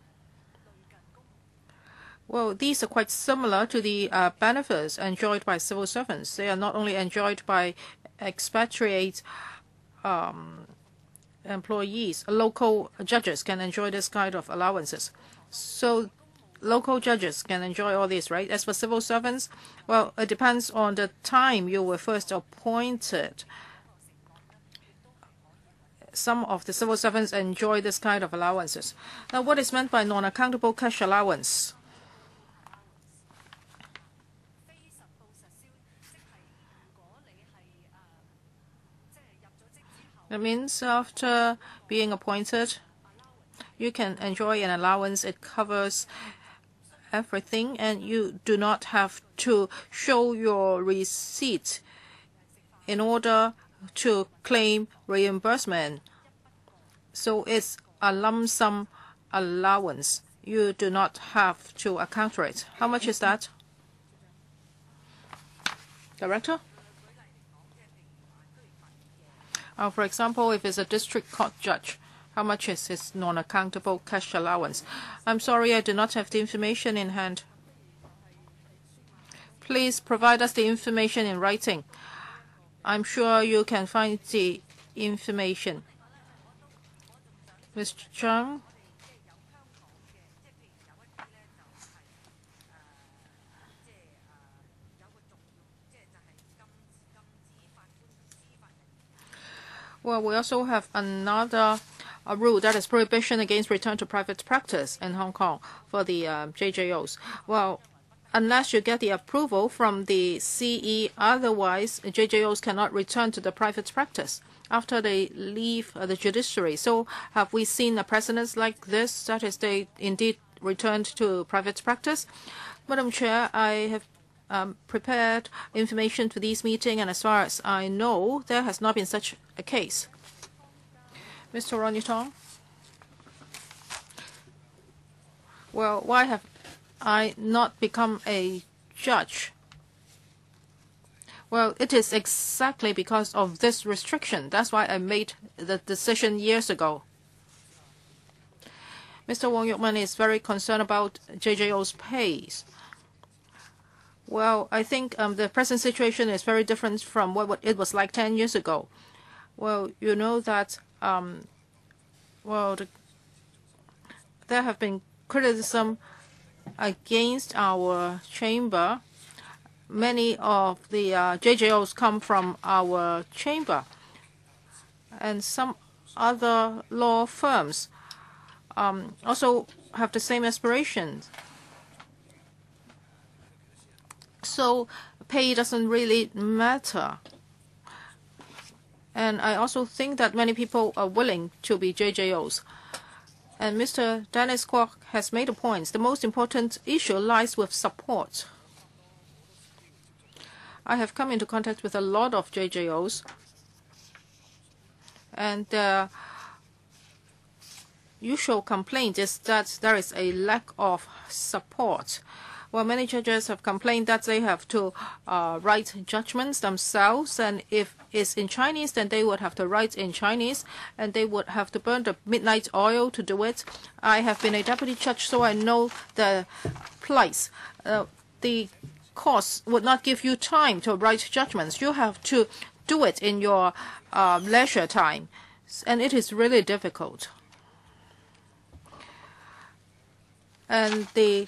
well, these are quite similar to the benefits enjoyed by civil servants. They are not only enjoyed by expatriate employees. Local judges can enjoy this kind of allowances. So local judges can enjoy all this, right? As for civil servants, well, it depends on the time you were first appointed. Some of the civil servants enjoy this kind of allowances. Now, what is meant by non-accountable cash allowance? That means after being appointed, you can enjoy an allowance. It covers everything, and you do not have to show your receipt in order to claim reimbursement. So it's a lump sum allowance. You do not have to account for it. How much is that? Director? For example, if it's a district court judge, how much is his non-accountable cash allowance? I'm sorry, I do not have the information in hand. Please provide us the information in writing. I'm sure you can find the information. Mr. Chung? Well, we also have another rule, that is prohibition against return to private practice in Hong Kong for the JJOs. Well, unless you get the approval from the CE, otherwise JJOs cannot return to the private practice after they leave the judiciary. So have we seen a precedent like this, that is they indeed returned to private practice? Madam Chair, I have prepared information for this meeting, and as far as I know, there has not been such a case. Mr. Ronnie Tong? Well, why have I not become a judge? Well, it is exactly because of this restriction. That's why I made the decision years ago. Mr. Wong Yuk-man is very concerned about JJO's pays. Well, I think the present situation is very different from what it was like 10 years ago. Well, you know that there have been criticism against our chamber. Many of the JJOs come from our chamber, and some other law firms also have the same aspirations. So pay doesn't really matter. And I also think that many people are willing to be JJOs. And Mr. Dennis Kwok has made a point. The most important issue lies with support. I have come into contact with a lot of JJOs, and the usual complaint is that there is a lack of support. Well, many judges have complained that they have to write judgments themselves, and if it's in Chinese, then they would have to write in Chinese, and they would have to burn the midnight oil to do it. I have been a deputy judge, so I know the plight. The course would not give you time to write judgments. You have to do it in your leisure time, and it is really difficult. And the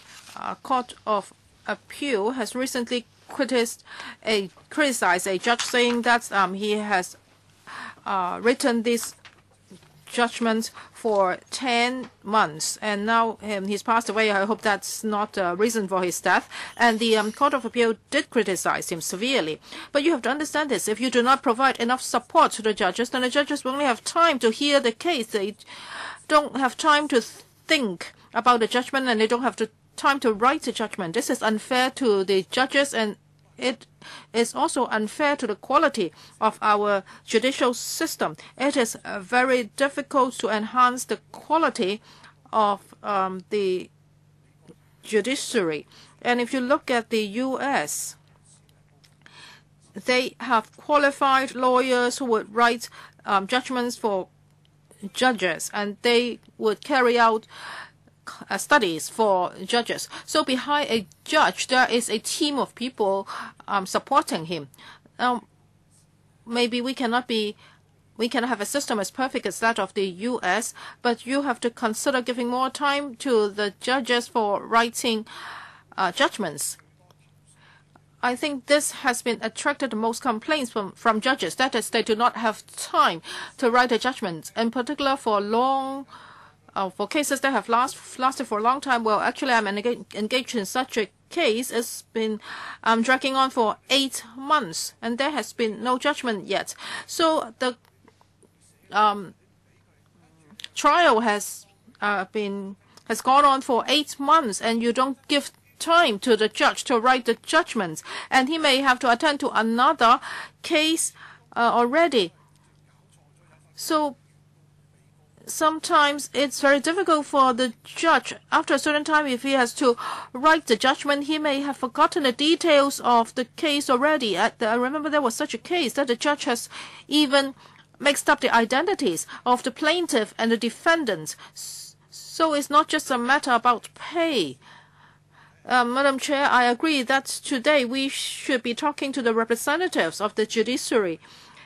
Court of Appeal has recently criticized a judge, saying that he has written this judgment for 10 months, and now he's passed away. I hope that's not a reason for his death. And the Court of Appeal did criticize him severely. But you have to understand this. If you do not provide enough support to the judges, then the judges will only have time to hear the case. They don't have time to think about the judgment, and they don't have time to write the judgment. This is unfair to the judges, and it is also unfair to the quality of our judicial system. It is very difficult to enhance the quality of the judiciary. And if you look at the U.S., they have qualified lawyers who would write judgments for judges, and they would carry out studies for judges. So behind a judge, there is a team of people supporting him. Maybe we cannot have a system as perfect as that of the U.S., but you have to consider giving more time to the judges for writing judgments. I think this has been attracted the most complaints from judges. That is, they do not have time to write a judgment, in particular for cases that have lasted for a long time. Well, actually, I'm engaged in such a case. It's been dragging on for 8 months, and there has been no judgment yet. So the trial has has gone on for 8 months, and you don't give time to the judge to write the judgments, and he may have to attend to another case already. So sometimes it's very difficult for the judge. After a certain time, if he has to write the judgment, he may have forgotten the details of the case already. I remember there was such a case that the judge has even mixed up the identities of the plaintiff and the defendant. So it's not just a matter about pay. Madam Chair, I agree that today we should be talking to the representatives of the judiciary,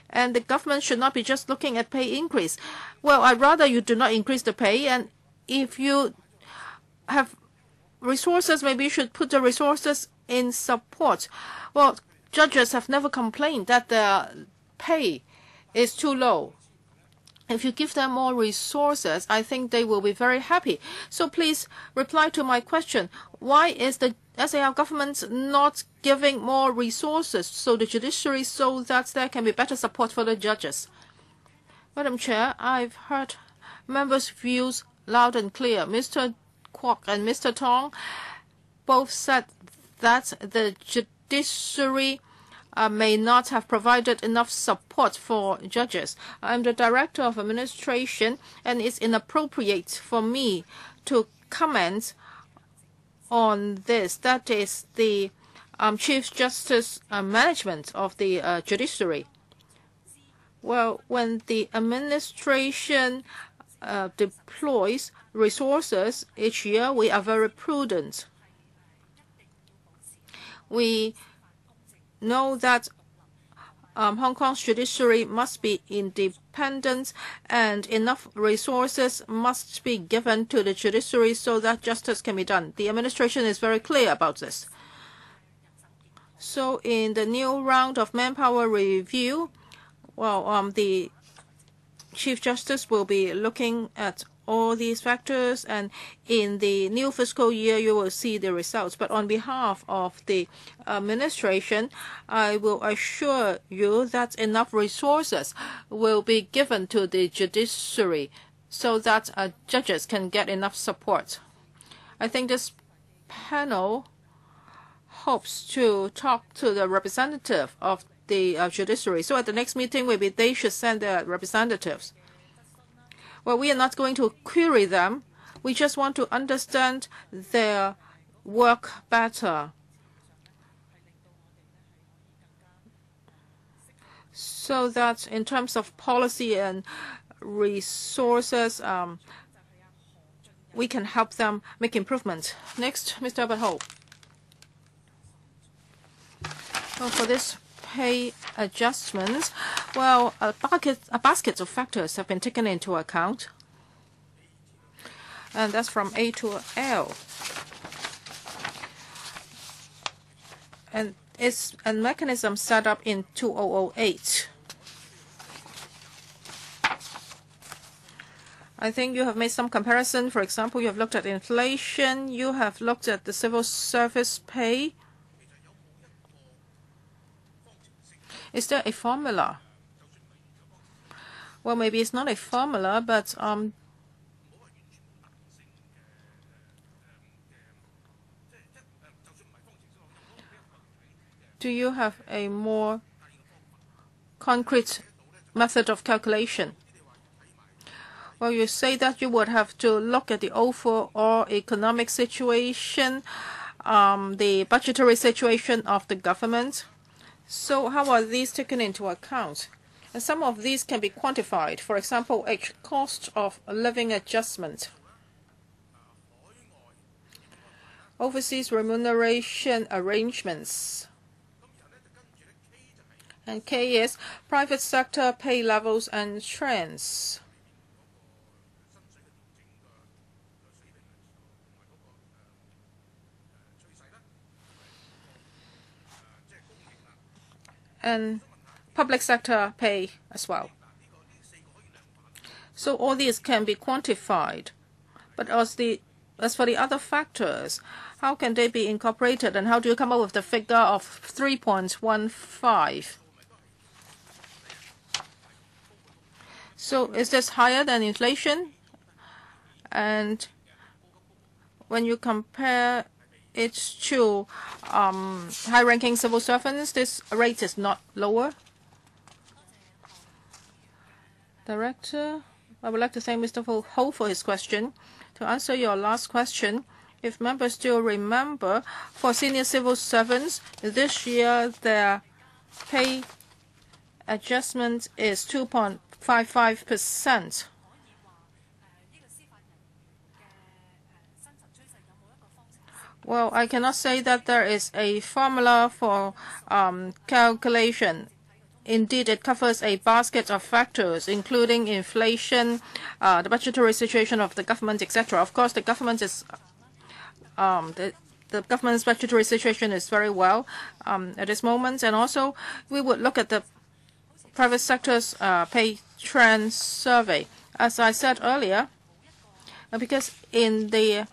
and the government should not be just looking at pay increase. Well, I'd rather you do not increase the pay, and if you have resources, maybe you should put the resources in support. Well, judges have never complained that their pay is too low. If you give them more resources, I think they will be very happy. So please reply to my question. Why is the SAR government not giving more resources to the judiciary so that there can be better support for the judges? Madam Chair, I've heard members' views loud and clear. Mr. Kwok and Mr. Tong both said that the judiciary may not have provided enough support for judges. I'm the Director of Administration, and it's inappropriate for me to comment on this. That is the Chief Justice management of the judiciary. Well, when the administration deploys resources each year, we are very prudent. We know that Hong Kong's judiciary must be independent, and enough resources must be given to the judiciary so that justice can be done. The administration is very clear about this. So in the new round of manpower review, well, the Chief Justice will be looking at all these factors, and in the new fiscal year, you will see the results. But on behalf of the administration, I will assure you that enough resources will be given to the judiciary so that judges can get enough support. I think this panel hopes to talk to the representative of the judiciary. So at the next meeting, maybe they should send their representatives. Well, we are not going to query them. We just want to understand their work better, so that in terms of policy and resources, we can help them make improvements. Next, Mr. Albert Ho. Well, for this pay adjustments, well, a basket of factors have been taken into account, and that's from A to L. And it's a mechanism set up in 2008. I think you have made some comparison. For example, you have looked at inflation, you have looked at the civil service pay. Is there a formula? Well, maybe it's not a formula, but do you have a more concrete method of calculation? Well, you say that you would have to look at the overall economic situation, the budgetary situation of the government. So how are these taken into account? And some of these can be quantified. For example, a cost of living adjustment, overseas remuneration arrangements, and K is private sector pay levels and trends. And public sector pay as well. So all these can be quantified. But as for the other factors, how can they be incorporated, and how do you come up with the figure of 3.15? So is this higher than inflation? And when you compare it to high-ranking civil servants, this rate is not lower. Director, I would like to thank Mr. Ho for his question. To answer your last question, if members still remember, for senior civil servants, this year their pay adjustment is 2.55%. Well, I cannot say that there is a formula for calculation. Indeed, it covers a basket of factors, including inflation, the budgetary situation of the government, etc. Of course, the government is the government's budgetary situation is very well at this moment, and also we would look at the private sector's pay trend survey. As I said earlier, because in the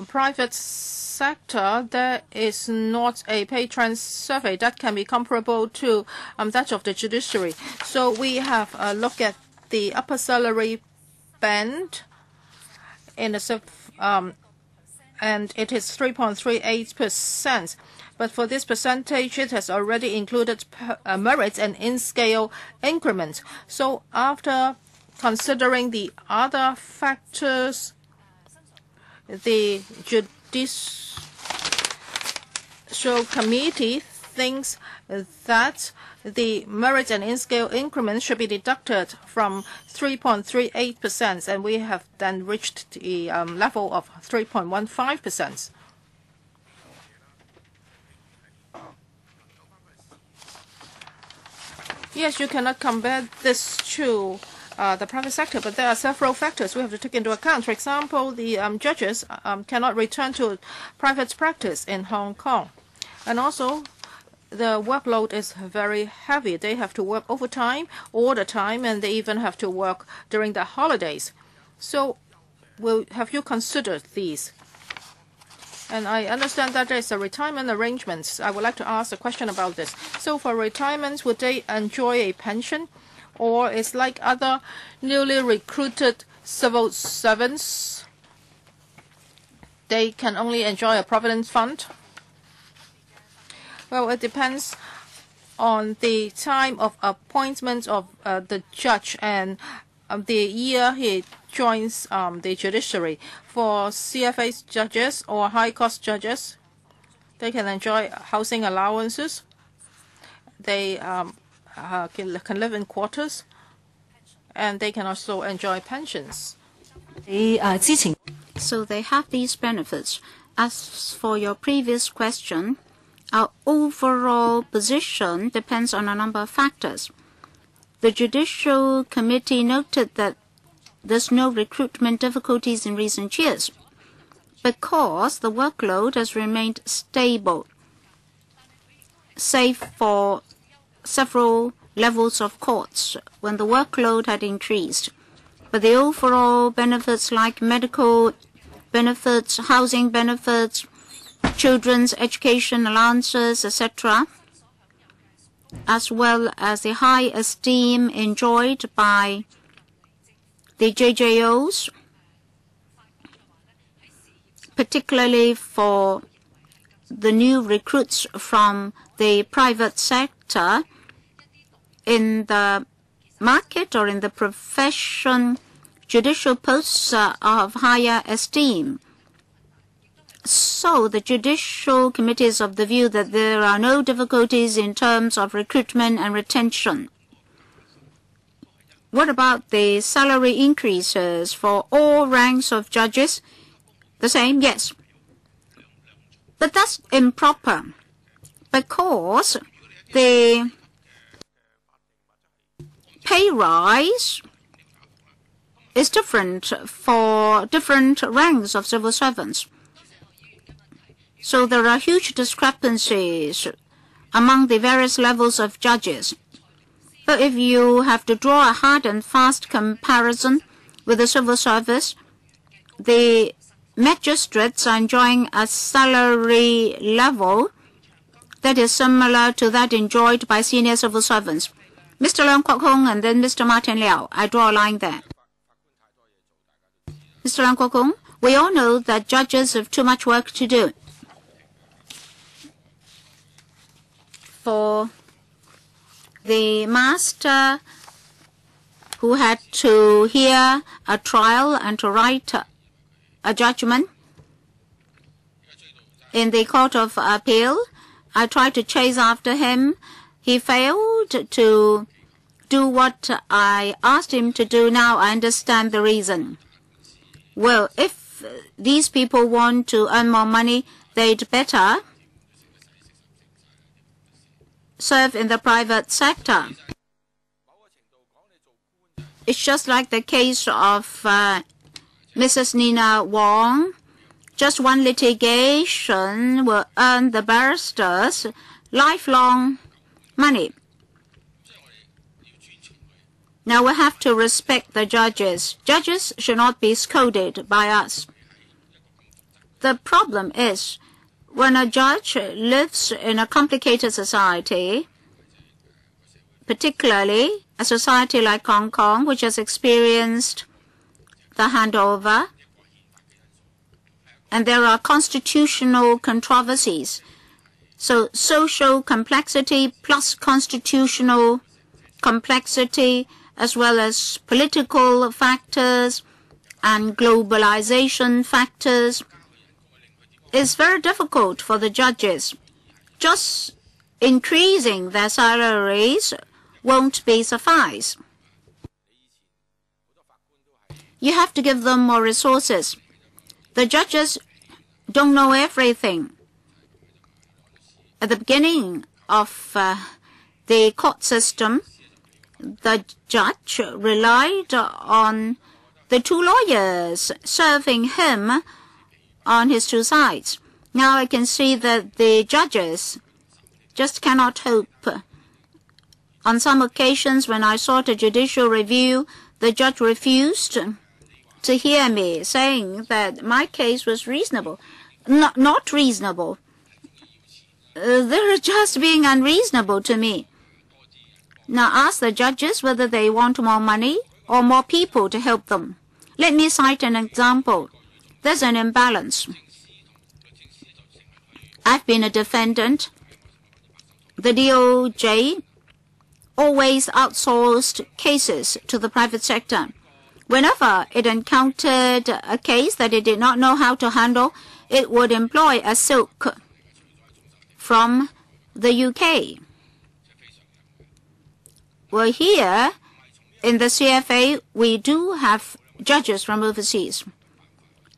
private sector, there is not a pay trend survey that can be comparable to that of the judiciary. So we have a look at the upper salary band in the and it is 3.38%. But for this percentage, it has already included merit and in-scale increment. So after considering the other factors, the Judicial Committee thinks that the merit and in-scale increment should be deducted from 3.38%, and we have then reached the level of 3.15%. Yes, you cannot compare this to the private sector, but there are several factors we have to take into account. For example, the judges cannot return to private practice in Hong Kong. And also, the workload is very heavy. They have to work overtime all the time, and they even have to work during the holidays. So, have you considered these? And I understand that there is a retirement arrangement. I would like to ask a question about this. So, for retirement, would they enjoy a pension? Or it's like other newly recruited civil servants, they can only enjoy a provident fund? Well, it depends on the time of appointment of the judge and the year he joins the judiciary. For CFA judges or high cost judges, they can enjoy housing allowances. They can live in quarters, and they can also enjoy pensions. So they have these benefits. As for your previous question, our overall position depends on a number of factors. The Judicial Committee noted that there's no recruitment difficulties in recent years because the workload has remained stable, save for several levels of courts when the workload had increased. But the overall benefits like medical benefits, housing benefits, children's education allowances, etc., as well as the high esteem enjoyed by the JJOs, particularly for the new recruits from the private sector in the market or in the profession, judicial posts are of higher esteem. So the Judicial Committee is of the view that there are no difficulties in terms of recruitment and retention. What about the salary increases for all ranks of judges? The same, yes. But that's improper because the pay rise is different for different ranks of civil servants. So there are huge discrepancies among the various levels of judges. But if you have to draw a hard and fast comparison with the civil service, the magistrates are enjoying a salary level that is similar to that enjoyed by senior civil servants. Mr. Leung Kwok Hong and then Mr. Martin Liao. I draw a line there. Mr. Leung Kok Kung, we all know that judges have too much work to do. For the master who had to hear a trial and to write a judgment in the Court of Appeal, I tried to chase after him. He failed to do what I asked him to do. Now I understand the reason. Well, if these people want to earn more money, they'd better serve in the private sector. It's just like the case of Mrs. Nina Wong. Just one litigation will earn the barristers lifelong money. Now we have to respect the judges. Judges should not be scolded by us. The problem is, when a judge lives in a complicated society, particularly a society like Hong Kong, which has experienced the handover, and there are constitutional controversies. So social complexity plus constitutional complexity, as well as political factors and globalization factors, is very difficult for the judges. Just increasing their salaries won't be suffice. You have to give them more resources. The judges don't know everything. At the beginning of the court system, the judge relied on the two lawyers serving him on his two sides. Now I can see that the judges just cannot hope. On some occasions when I sought a judicial review, the judge refused to hear me, saying that my case was reasonable. Not reasonable. They're just being unreasonable to me. Now ask the judges whether they want more money or more people to help them. Let me cite an example. There's an imbalance. I've been a defendant. The DOJ always outsourced cases to the private sector. Whenever it encountered a case that it did not know how to handle, it would employ a silk from the UK. Well, here in the CFA, we do have judges from overseas.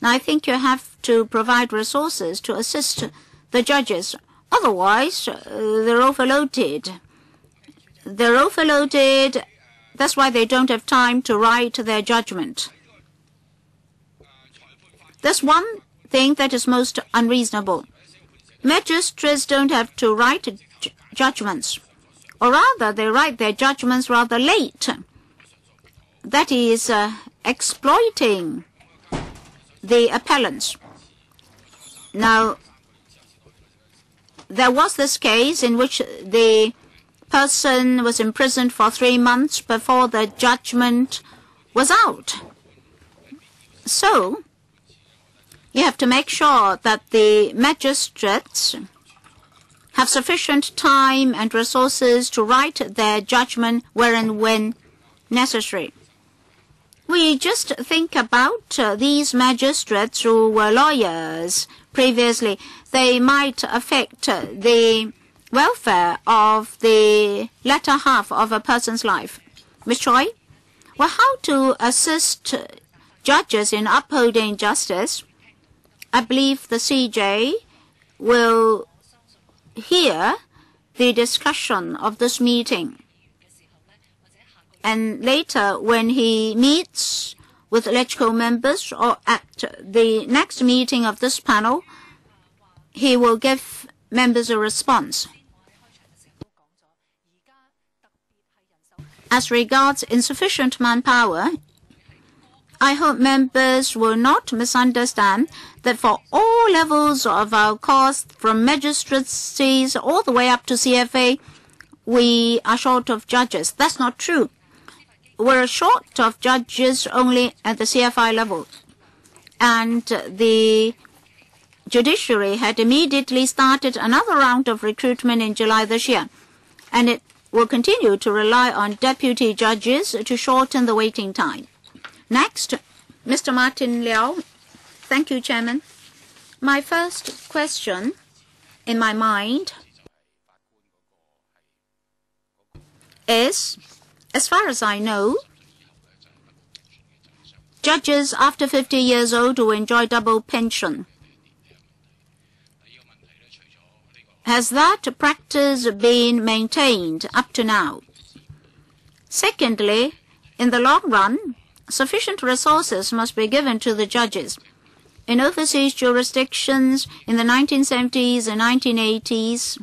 Now, I think you have to provide resources to assist the judges. Otherwise, they're overloaded. They're overloaded. That's why they don't have time to write their judgment. There's one thing that is most unreasonable. Magistrates don't have to write judgments, or rather they write their judgments rather late. That is exploiting the appellants. Now, there was this case in which the person was imprisoned for 3 months before the judgment was out. So, you have to make sure that the magistrates have sufficient time and resources to write their judgment where and when necessary. We just think about these magistrates who were lawyers previously. They might affect the welfare of the latter half of a person's life. Ms. Choi, well, how to assist judges in upholding justice? I believe the CJ will hear the discussion of this meeting. And later, when he meets with LegCo members or at the next meeting of this panel, he will give members a response. As regards insufficient manpower, I hope members will not misunderstand that for all levels of our cost, from magistracies all the way up to CFA, we are short of judges. That's not true. We're short of judges only at the CFI level. and the judiciary had immediately started another round of recruitment in July this year, and it will continue to rely on deputy judges to shorten the waiting time. Next, Mr. Martin Liao. Thank you, Chairman. My first question in my mind is, as far as I know, judges after 50 years old will enjoy double pension. Has that practice been maintained up to now? Secondly, in the long run, sufficient resources must be given to the judges. In overseas jurisdictions in the 1970s and 1980s,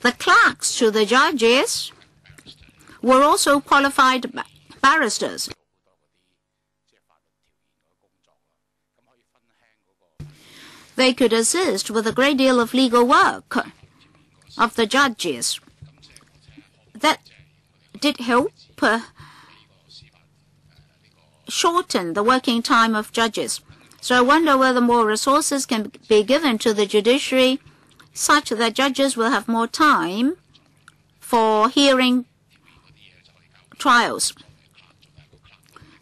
the clerks to the judges were also qualified barristers. They could assist with a great deal of legal work of the judges. That did help shorten the working time of judges. So I wonder whether more resources can be given to the judiciary such that judges will have more time for hearing trials.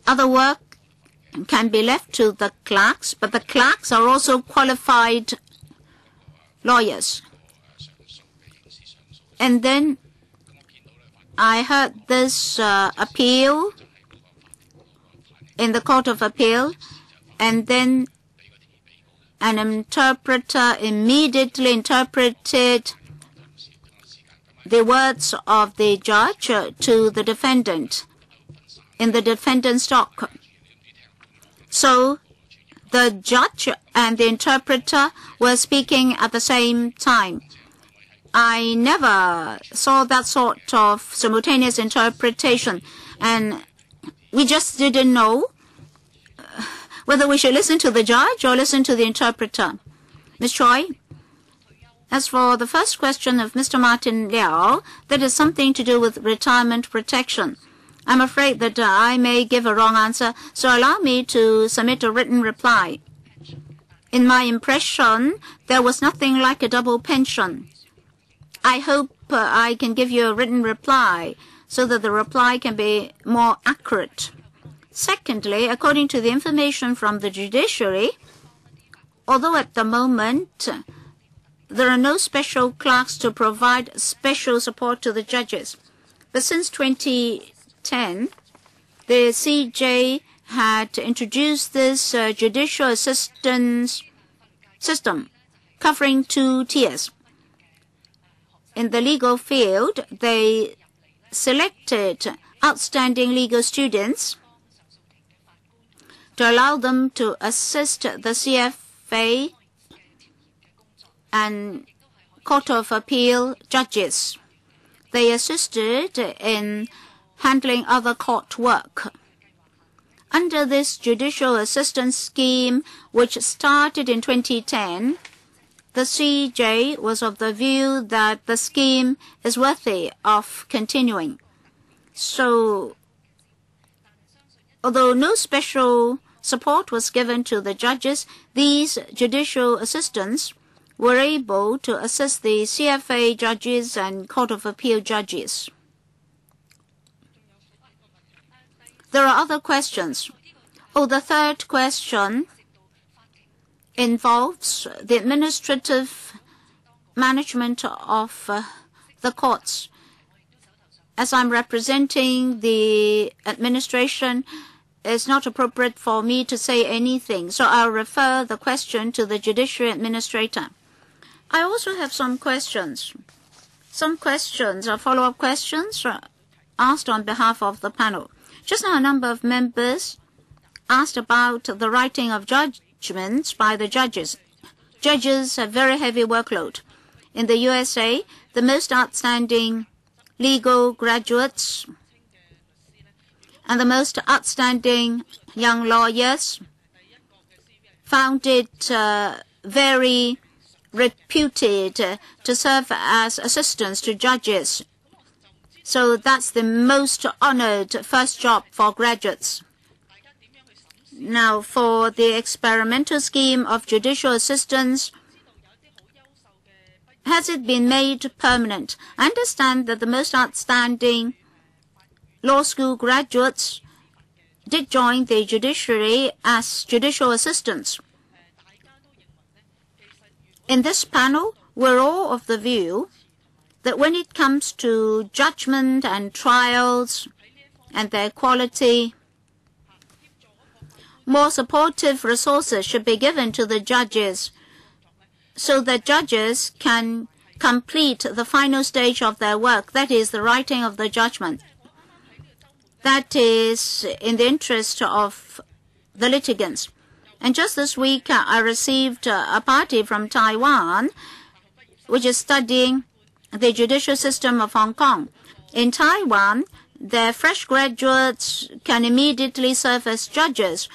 Other work can be left to the clerks, but the clerks are also qualified lawyers. And then I heard this appeal in the Court of Appeal, and then an interpreter immediately interpreted the words of the judge to the defendant in the defendant's dock. So the judge and the interpreter were speaking at the same time. I never saw that sort of simultaneous interpretation, and we just didn't know whether we should listen to the judge or listen to the interpreter. Ms. Choi, as for the first question of Mr. Martin Liao, that is something to do with retirement protection. I'm afraid that I may give a wrong answer, so allow me to submit a written reply. In my impression, there was nothing like a double pension. I hope I can give you a written reply so that the reply can be more accurate. Secondly, according to the information from the judiciary, although at the moment there are no special clerks to provide special support to the judges, but since 2010, the CJ had introduced this judicial assistance system covering 2 tiers. In the legal field, they selected outstanding legal students to allow them to assist the CFA and Court of Appeal judges. They assisted in handling other court work. Under this judicial assistance scheme, which started in 2010, the CJ was of the view that the scheme is worthy of continuing. So, although no special support was given to the judges, these judicial assistants were able to assist the CFA judges and Court of Appeal judges. There are other questions. The third question involves the administrative management of the courts. As I'm representing the administration, it's not appropriate for me to say anything, so I'll refer the question to the judiciary administrator. I also have some questions. Some questions are follow-up questions asked on behalf of the panel. Just now, a number of members asked about the writing of judgments by the judges. Judges have very heavy workload. In the USA, the most outstanding legal graduates and the most outstanding young lawyers found it very reputed to serve as assistants to judges. So that's the most honored first job for graduates. Now, for the experimental scheme of judicial assistants, has it been made permanent? I understand that the most outstanding law school graduates did join the judiciary as judicial assistants. In this panel, we're all of the view that when it comes to judgment and trials and their quality, more supportive resources should be given to the judges so that judges can complete the final stage of their work, that is, the writing of the judgment. That is in the interest of the litigants. And just this week, I received a party from Taiwan, which is studying the judicial system of Hong Kong. In Taiwan, their fresh graduates can immediately serve as judges,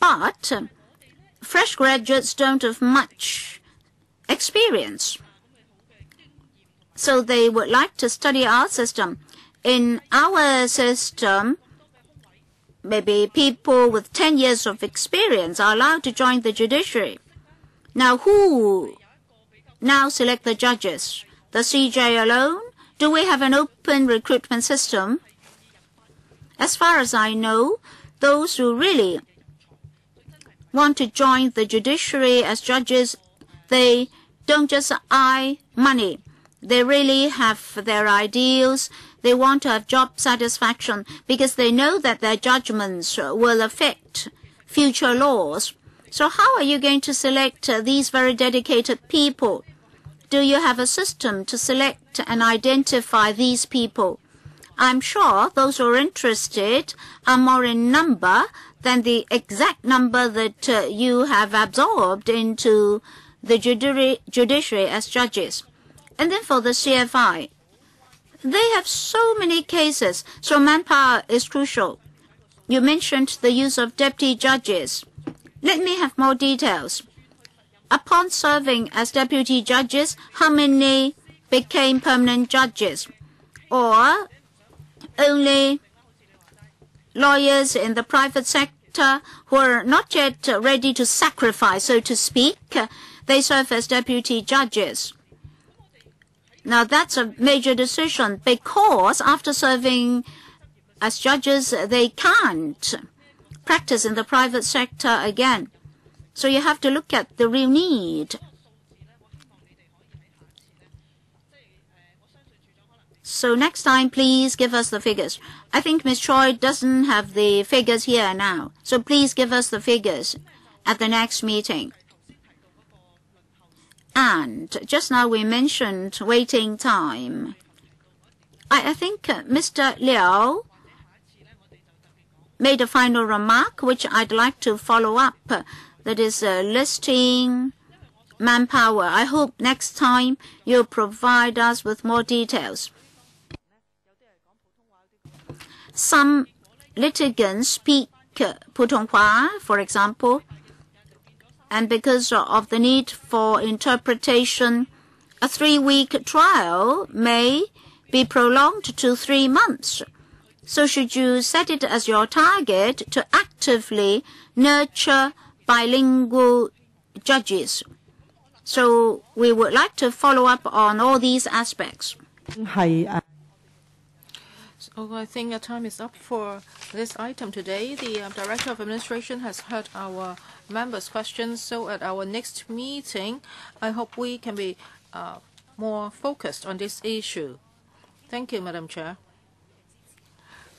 but fresh graduates don't have much experience. So they would like to study our system. In our system, maybe people with 10 years of experience are allowed to join the judiciary. Now, who now select the judges? The CJ alone? Do we have an open recruitment system? As far as I know, those who really want to join the judiciary as judges, they don't just eye money. They really have their ideals. They want to have job satisfaction because they know that their judgments will affect future laws. So how are you going to select these very dedicated people? Do you have a system to select and identify these people? I'm sure those who are interested are more in number than the exact number that you have absorbed into the judiciary as judges. And then for the CFI, they have so many cases, so manpower is crucial. You mentioned the use of deputy judges. Let me have more details. Upon serving as deputy judges, how many became permanent judges? Or only lawyers in the private sector who are not yet ready to sacrifice, so to speak, they serve as deputy judges? Now, that's a major decision because after serving as judges, they can't practice in the private sector again. So you have to look at the real need. So next time, please give us the figures. I think Ms. Choi doesn't have the figures here now. So please give us the figures at the next meeting. And just now we mentioned waiting time. I think Mr. Liao made a final remark, which I'd like to follow up. That is listing manpower. I hope next time you'll provide us with more details. Some litigants speak Putonghua, for example, and because of the need for interpretation, a 3-week trial may be prolonged to 3 months. So should you set it as your target to actively nurture bilingual judges? So we would like to follow up on all these aspects. So I think our time is up for this item today. The Director of Administration has heard our members' questions. So at our next meeting, I hope we can be more focused on this issue. Thank you, Madam Chair.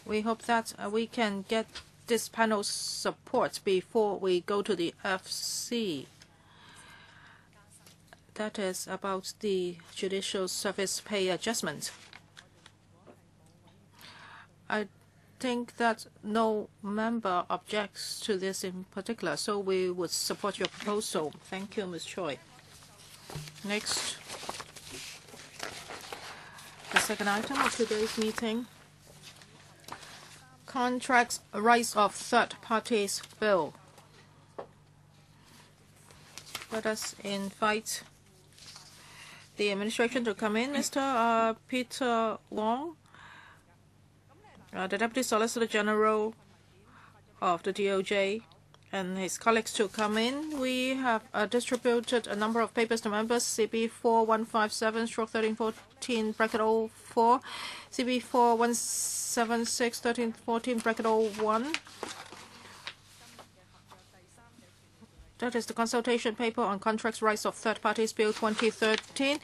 We hope that we can get this panel's support before we go to the FC. That is about the judicial service pay adjustment. I think that no member objects to this in particular, so we would support your proposal. Thank you, Ms. Choi. Next, the second item of today's meeting, Contracts Rights of Third Parties Bill. Let us invite the administration to come in. Mr. Peter Wong the Deputy Solicitor General of the DOJ and his colleagues to come in. We have distributed a number of papers to members, CB 4157/1314 bracket 04, CB 4176/1314 bracket 01. That is the consultation paper on contracts rights of third parties, Bill 2013.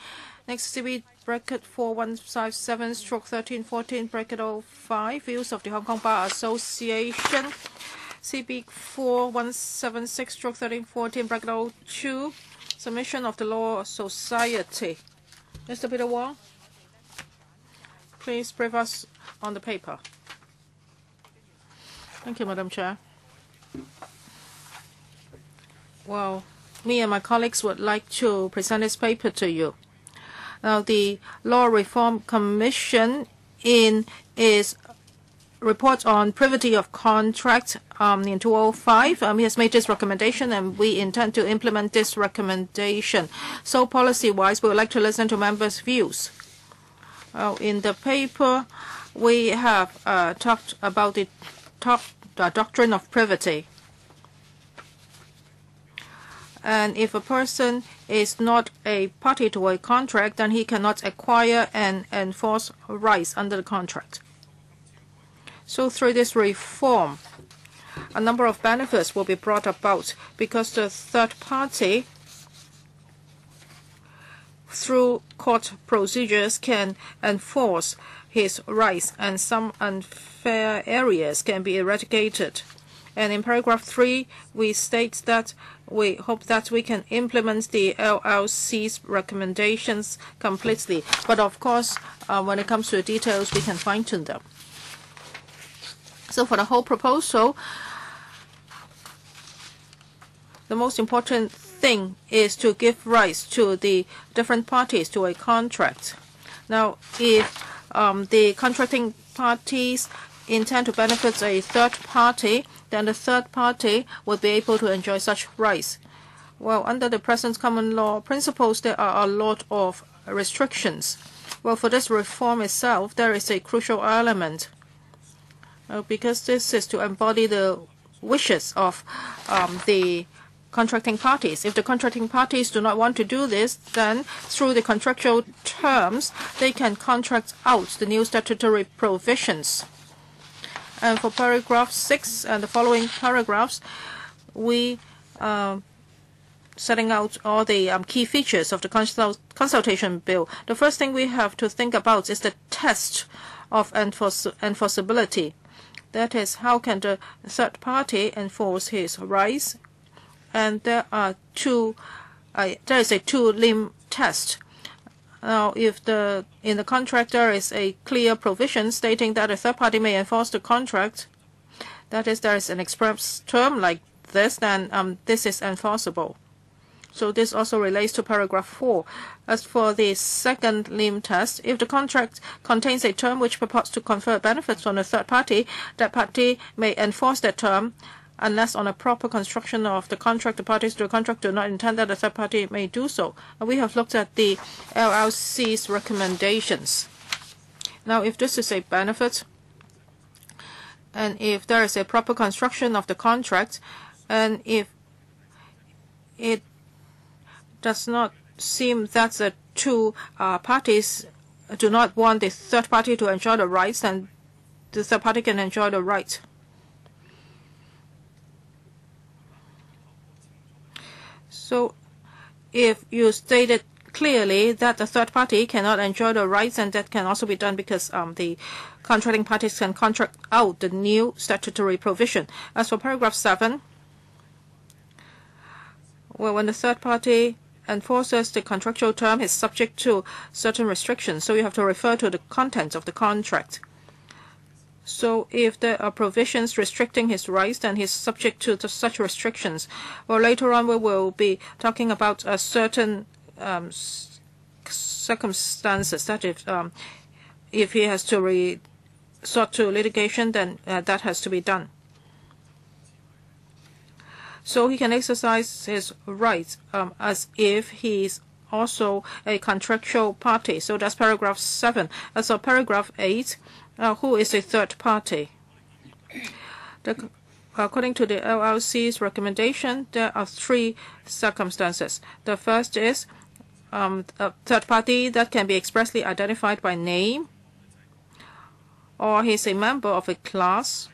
Next, CB bracket 4157/1314 bracket 05, views of the Hong Kong Bar Association. CB 4176/1314 bracket 02, submission of the Law Society. Mr. Peter Wong, please brief us on the paper. Thank you, Madam Chair. Well, me and my colleagues would like to present this paper to you. Now, the Law Reform Commission in its report on privity of contract in 2005, has made this recommendation, and we intend to implement this recommendation. So policy-wise, we would like to listen to members' views. In the paper, we have talked about the doctrine of privity. And if a person is not a party to a contract, then he cannot acquire and enforce rights under the contract. So through this reform, a number of benefits will be brought about because the third party, through court procedures, can enforce his rights, and some unfair areas can be eradicated. And in paragraph 3, we state that we hope that we can implement the LLC's recommendations completely. But of course, when it comes to the details, we can fine-tune them. So for the whole proposal, the most important thing is to give rights to the different parties to a contract. Now, if the contracting parties intend to benefit a third party, then the third party will be able to enjoy such rights. Well, under the present common law principles, there are a lot of restrictions. Well, for this reform itself, there is a crucial element, because this is to embody the wishes of the contracting parties. If the contracting parties do not want to do this, then through the contractual terms, they can contract out the new statutory provisions. And for paragraph 6 and the following paragraphs, we setting out all the key features of the consultation bill. The first thing we have to think about is the test of enforceability. That is, how can the third party enforce his rights? And there is a two-limb test. Now, if in the contract there is a clear provision stating that a third party may enforce the contract, that is, there is an express term like this, then this is enforceable. So this also relates to paragraph 4. As for the second limb test, if the contract contains a term which purports to confer benefits on a third party, that party may enforce that term unless on a proper construction of the contract, the parties to the contract do not intend that the third party may do so. And we have looked at the LLC's recommendations. Now, if this is a benefit, and if there is a proper construction of the contract, and if it does not seem that the two parties do not want the third party to enjoy the rights, then the third party can enjoy the right. So if you stated clearly that the third party cannot enjoy the rights, and that can also be done because the contracting parties can contract out the new statutory provision. As for paragraph 7, well, when the third party enforces the contractual term, is subject to certain restrictions. So you have to refer to the contents of the contract. So if there are provisions restricting his rights, then he's subject to such restrictions. Well, later on we will be talking about certain circumstances that if he has to resort to litigation, then that has to be done. So he can exercise his rights as if he's also a contractual party. So that's paragraph 7. As for paragraph 8, who is a third party? According to the LLC's recommendation, there are 3 circumstances. The first is a third party that can be expressly identified by name, or he's a member of a class,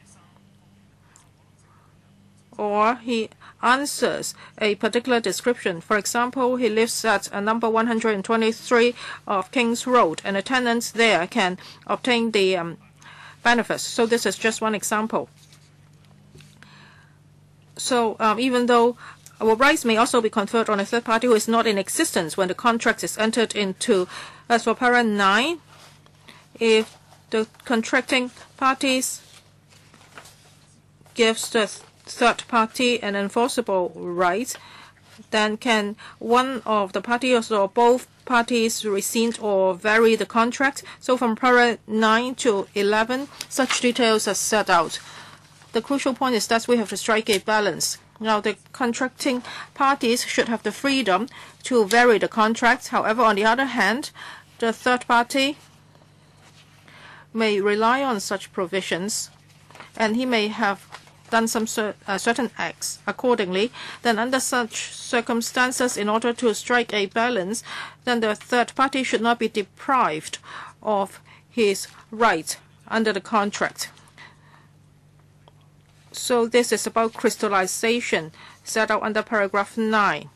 or he answers a particular description. For example, he lives at number 123 of King's Road, and the tenants there can obtain the benefits. So this is just one example. So even though our rights may also be conferred on a third party who is not in existence when the contract is entered into. As for para 9, if the contracting parties gives the third party an enforceable right, then can one of the parties or both parties rescind or vary the contract? So from para 9 to 11, such details are set out. The crucial point is that we have to strike a balance. Now, the contracting parties should have the freedom to vary the contract. However, on the other hand, the third party may rely on such provisions, and he may have done some certain acts accordingly. Then under such circumstances, in order to strike a balance, then the third party should not be deprived of his right under the contract. So this is about crystallization set out under paragraph 9.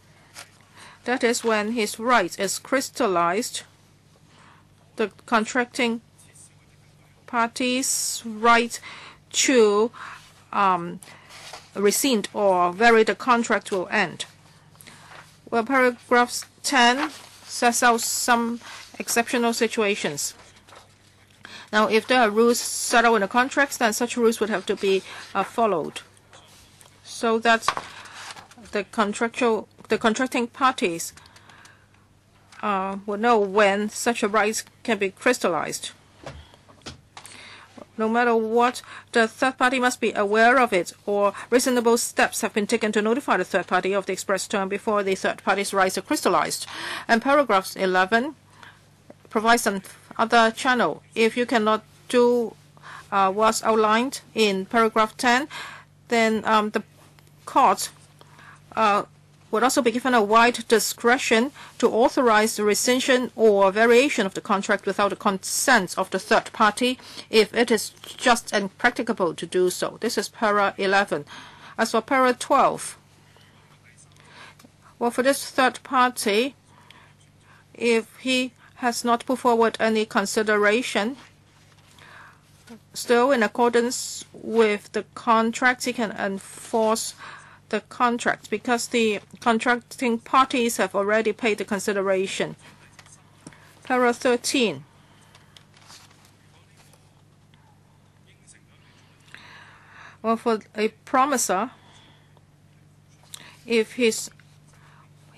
That is, when his right is crystallized, the contracting party's right to rescind or vary the contract will end. Well, paragraph 10 sets out some exceptional situations. Now, if there are rules set out in the contracts, then such rules would have to be followed, so that the contracting parties will know when such a right can be crystallized. No matter what, the third party must be aware of it, or reasonable steps have been taken to notify the third party of the express term before the third party's rights are crystallized. And paragraph 11 provides some other channel. If you cannot do what's outlined in paragraph 10, then the court would also be given a wide discretion to authorize the rescission or variation of the contract without the consent of the third party if it is just and practicable to do so. This is para 11. As for para 12, well, for this third party, if he has not put forward any consideration, still in accordance with the contract, he can enforce the contract because the contracting parties have already paid the consideration. Para 13. Well, for a promiser, if he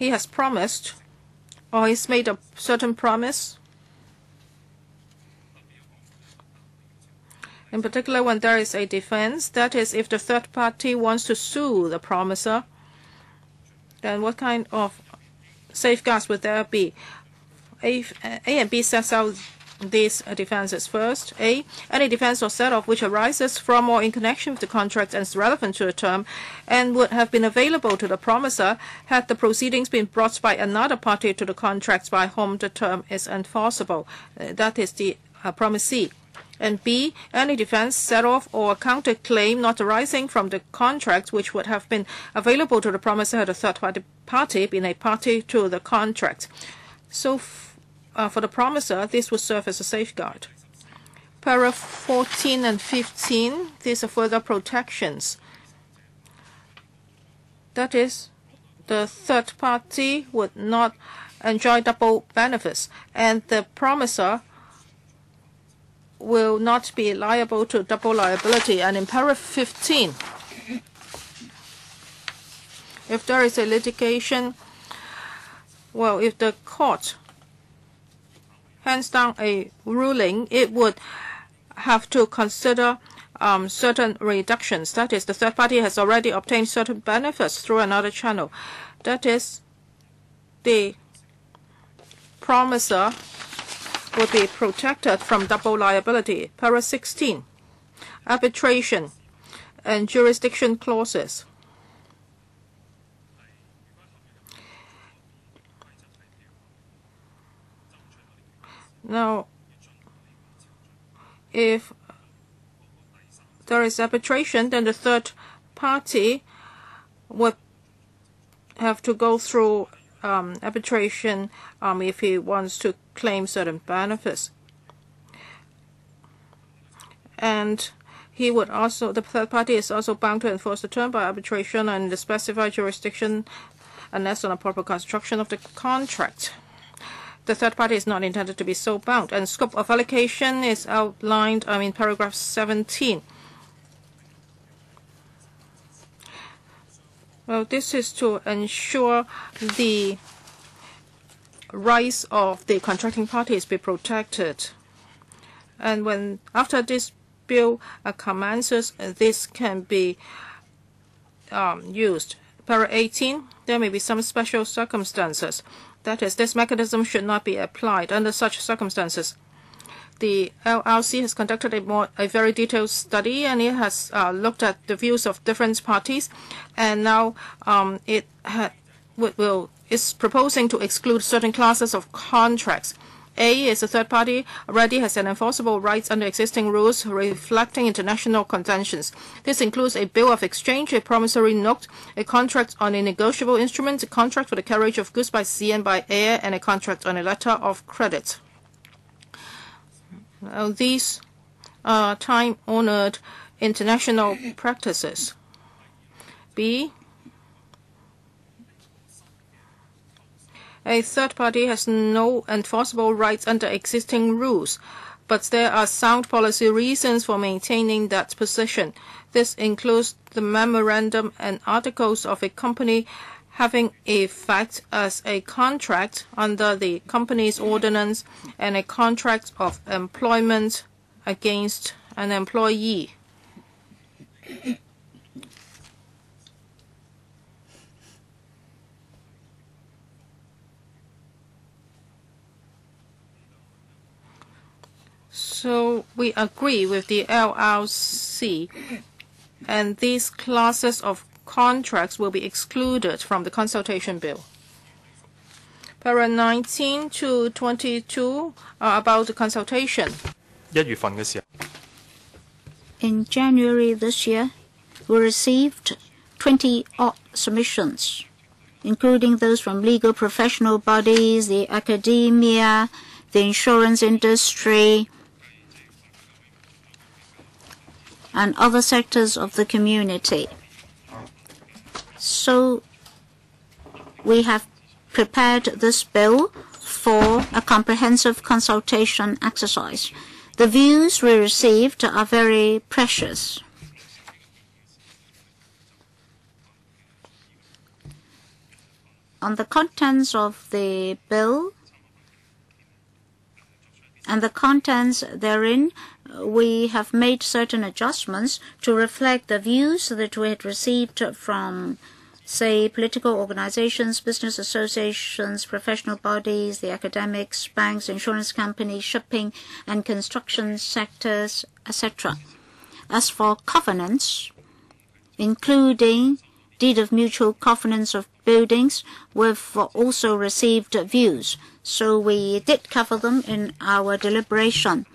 has promised or he's made a certain promise, in particular when there is a defense, that is, if the third party wants to sue the promiser, then what kind of safeguards would there be? A and B sets out these defenses. First, A, any defense or set-off which arises from or in connection with the contract and is relevant to the term and would have been available to the promiser had the proceedings been brought by another party to the contract by whom the term is enforceable. That is the promisee. And B, any defense, set-off, or counterclaim not arising from the contract which would have been available to the promiser had a third party been a party to the contract. So for the promiser, this would serve as a safeguard. Para 14 and 15, these are further protections. That is, the third party would not enjoy double benefits, and the promiser will not be liable to double liability. And in paragraph 15, if there is a litigation, well, if the court hands down a ruling, it would have to consider certain reductions. That is, the third party has already obtained certain benefits through another channel. That is, the promisor would be protected from double liability. Para 16, arbitration and jurisdiction clauses. Now, if there is arbitration, then the third party would have to go through arbitration if he wants to claim certain benefits. And he would also, the third party is also bound to enforce the term by arbitration and the specified jurisdiction unless on a proper construction of the contract. The third party is not intended to be so bound. And scope of allocation is outlined in paragraph 17. Well, this is to ensure the rights of the contracting parties be protected. And when after this bill commences, this can be used. Para 18, there may be some special circumstances. That is, this mechanism should not be applied under such circumstances. The LRC has conducted a very detailed study, and it has looked at the views of different parties, and now it is proposing to exclude certain classes of contracts. A is a third party already has an enforceable rights under existing rules reflecting international conventions. This includes a bill of exchange, a promissory note, a contract on a negotiable instrument, a contract for the carriage of goods by sea and by air, and a contract on a letter of credit. These are time-honored international practices. B, a third party has no enforceable rights under existing rules, but there are sound policy reasons for maintaining that position. This includes the memorandum and articles of a company having effect as a contract under the company's ordinance and a contract of employment against an employee. So we agree with the LRC, and these classes of contracts will be excluded from the consultation bill. Para 19 to 22 are about the consultation. In January this year, we received 20-odd submissions, including those from legal professional bodies, the academia, the insurance industry, and other sectors of the community. So we have prepared this bill for a comprehensive consultation exercise. The views we received are very precious. On the contents of the bill and the contents therein, we have made certain adjustments to reflect the views that we had received from, say, political organizations, business associations, professional bodies, the academics, banks, insurance companies, shipping and construction sectors, etc. As for covenants, including deed of mutual covenants of buildings, we've also received views. So we did cover them in our deliberation.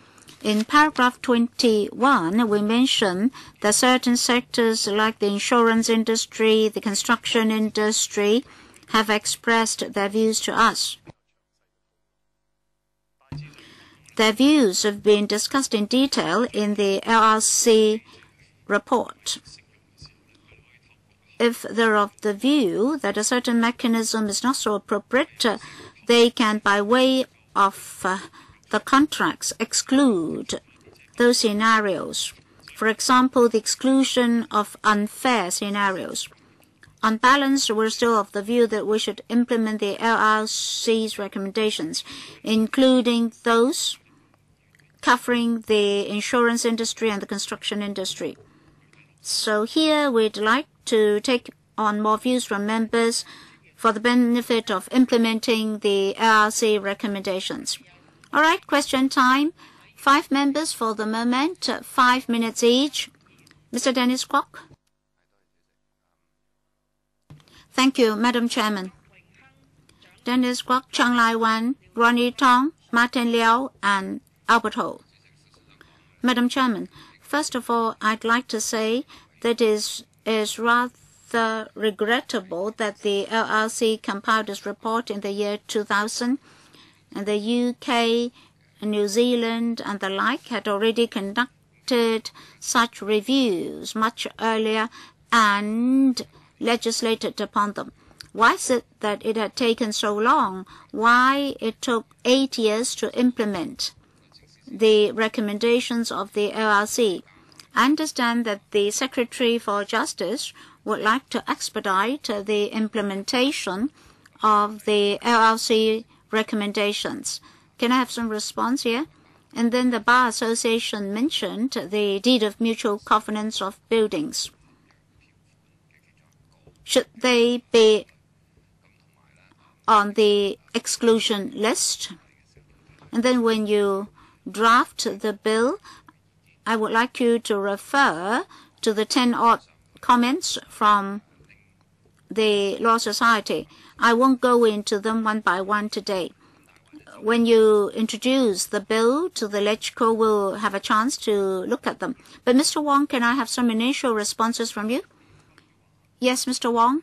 In paragraph 21, we mention that certain sectors like the insurance industry, the construction industry, have expressed their views to us. Their views have been discussed in detail in the LRC report. If they're of the view that a certain mechanism is not so appropriate, they can, by way of the contracts, exclude those scenarios. For example, the exclusion of unfair scenarios. On balance, we're still of the view that we should implement the LRC's recommendations, including those covering the insurance industry and the construction industry. So here we'd like to take on more views from members for the benefit of implementing the LRC recommendations. All right, question time. 5 members for the moment, 5 minutes each. Mr. Dennis Kwok. Thank you, Madam Chairman. Dennis Kwok, Chang Lai Wan, Ronnie Tong, Martin Liao, and Albert Ho. Madam Chairman, first of all, I'd like to say that it is rather regrettable that the LRC compiled this report in the year 2000, and the UK, New Zealand, and the like had already conducted such reviews much earlier and legislated upon them. Why is it that it had taken so long? Why it took 8 years to implement the recommendations of the LRC? I understand that the Secretary for Justice would like to expedite the implementation of the LRC recommendations. Can I have some response here? And then the Bar Association mentioned the deed of mutual covenants of buildings. Should they be on the exclusion list? And then when you draft the bill, I would like you to refer to the 10-odd comments from the Law Society. I won't go into them one by one today. When you introduce the bill to the LegCo, we'll have a chance to look at them. But Mr. Wong, can I have some initial responses from you? Yes, Mr. Wong.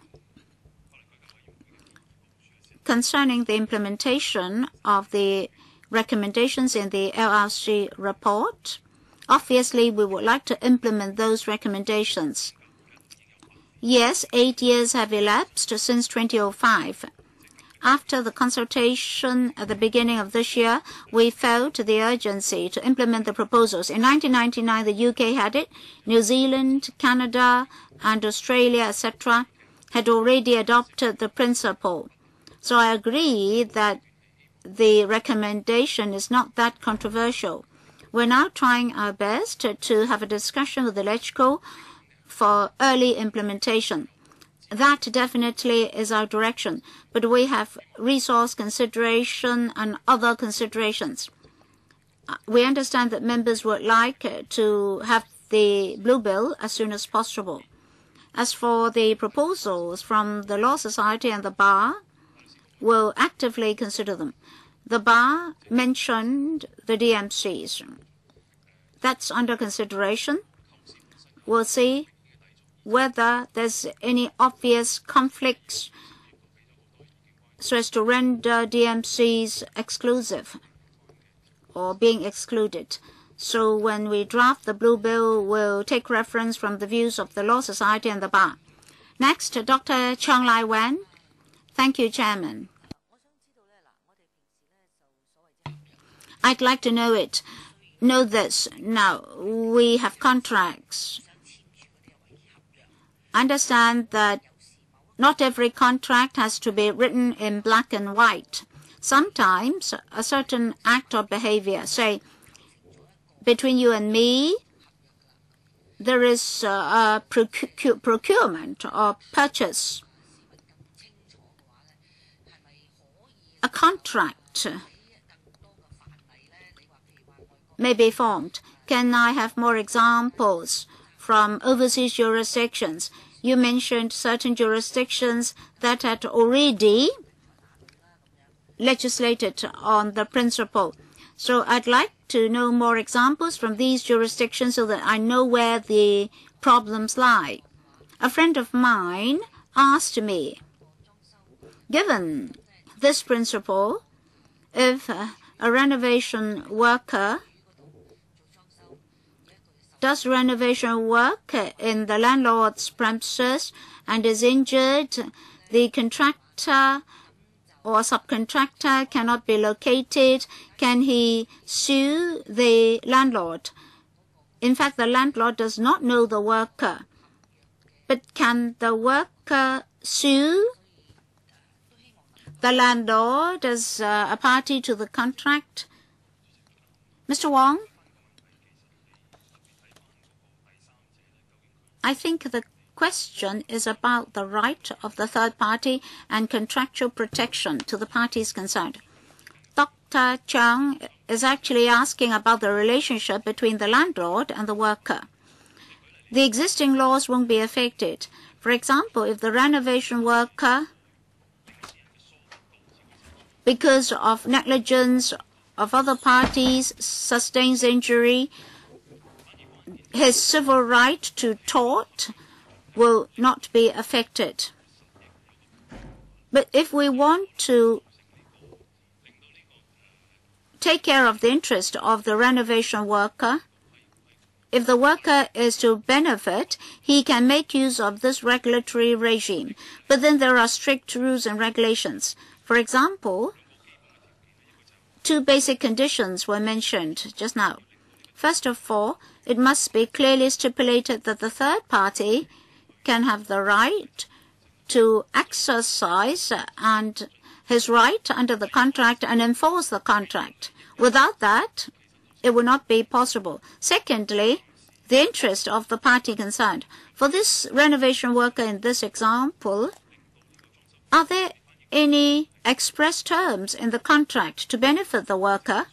Concerning the implementation of the recommendations in the LRC report, obviously we would like to implement those recommendations. Yes, 8 years have elapsed since 2005. After the consultation at the beginning of this year, we felt the urgency to implement the proposals. In 1999, the UK had it. New Zealand, Canada, and Australia, etc., had already adopted the principle. So I agree that the recommendation is not that controversial. We're now trying our best to have a discussion with the LegCo for early implementation. That definitely is our direction, but we have resource consideration and other considerations. We understand that members would like to have the Blue Bill as soon as possible. As for the proposals from the Law Society and the Bar, we'll actively consider them. The Bar mentioned the DMCs. That's under consideration. We'll see whether there's any obvious conflicts so as to render DMCs exclusive or being excluded. So when we draft the Blue Bill, we'll take reference from the views of the Law Society and the Bar. Next, Dr. Chang Lai Wan. Thank you, Chairman. I'd like to know this. Now, we have contracts. I understand that not every contract has to be written in black and white. Sometimes a certain act or behavior, say, between you and me, there is a procurement or purchase. A contract may be formed. Can I have more examples from overseas jurisdictions? You mentioned certain jurisdictions that had already legislated on the principle. So I'd like to know more examples from these jurisdictions so that I know where the problems lie. A friend of mine asked me, given this principle, if a renovation worker does renovation work in the landlord's premises and is injured, the contractor or subcontractor cannot be located. Can he sue the landlord? In fact, the landlord does not know the worker. But can the worker sue the landlord as a party to the contract? Mr. Wong? I think the question is about the right of the third party and contractual protection to the parties concerned. Dr. Chang is actually asking about the relationship between the landlord and the worker. The existing laws won't be affected. For example, if the renovation worker, because of negligence of other parties, sustains injury, his civil right to tort will not be affected. But if we want to take care of the interest of the renovation worker, if the worker is to benefit, he can make use of this regulatory regime. But then there are strict rules and regulations. For example, 2 basic conditions were mentioned just now. First of all, it must be clearly stipulated that the third party can have the right to exercise and his right under the contract and enforce the contract. Without that, it will not be possible. Secondly, the interest of the party concerned. For this renovation worker in this example, are there any express terms in the contract to benefit the worker?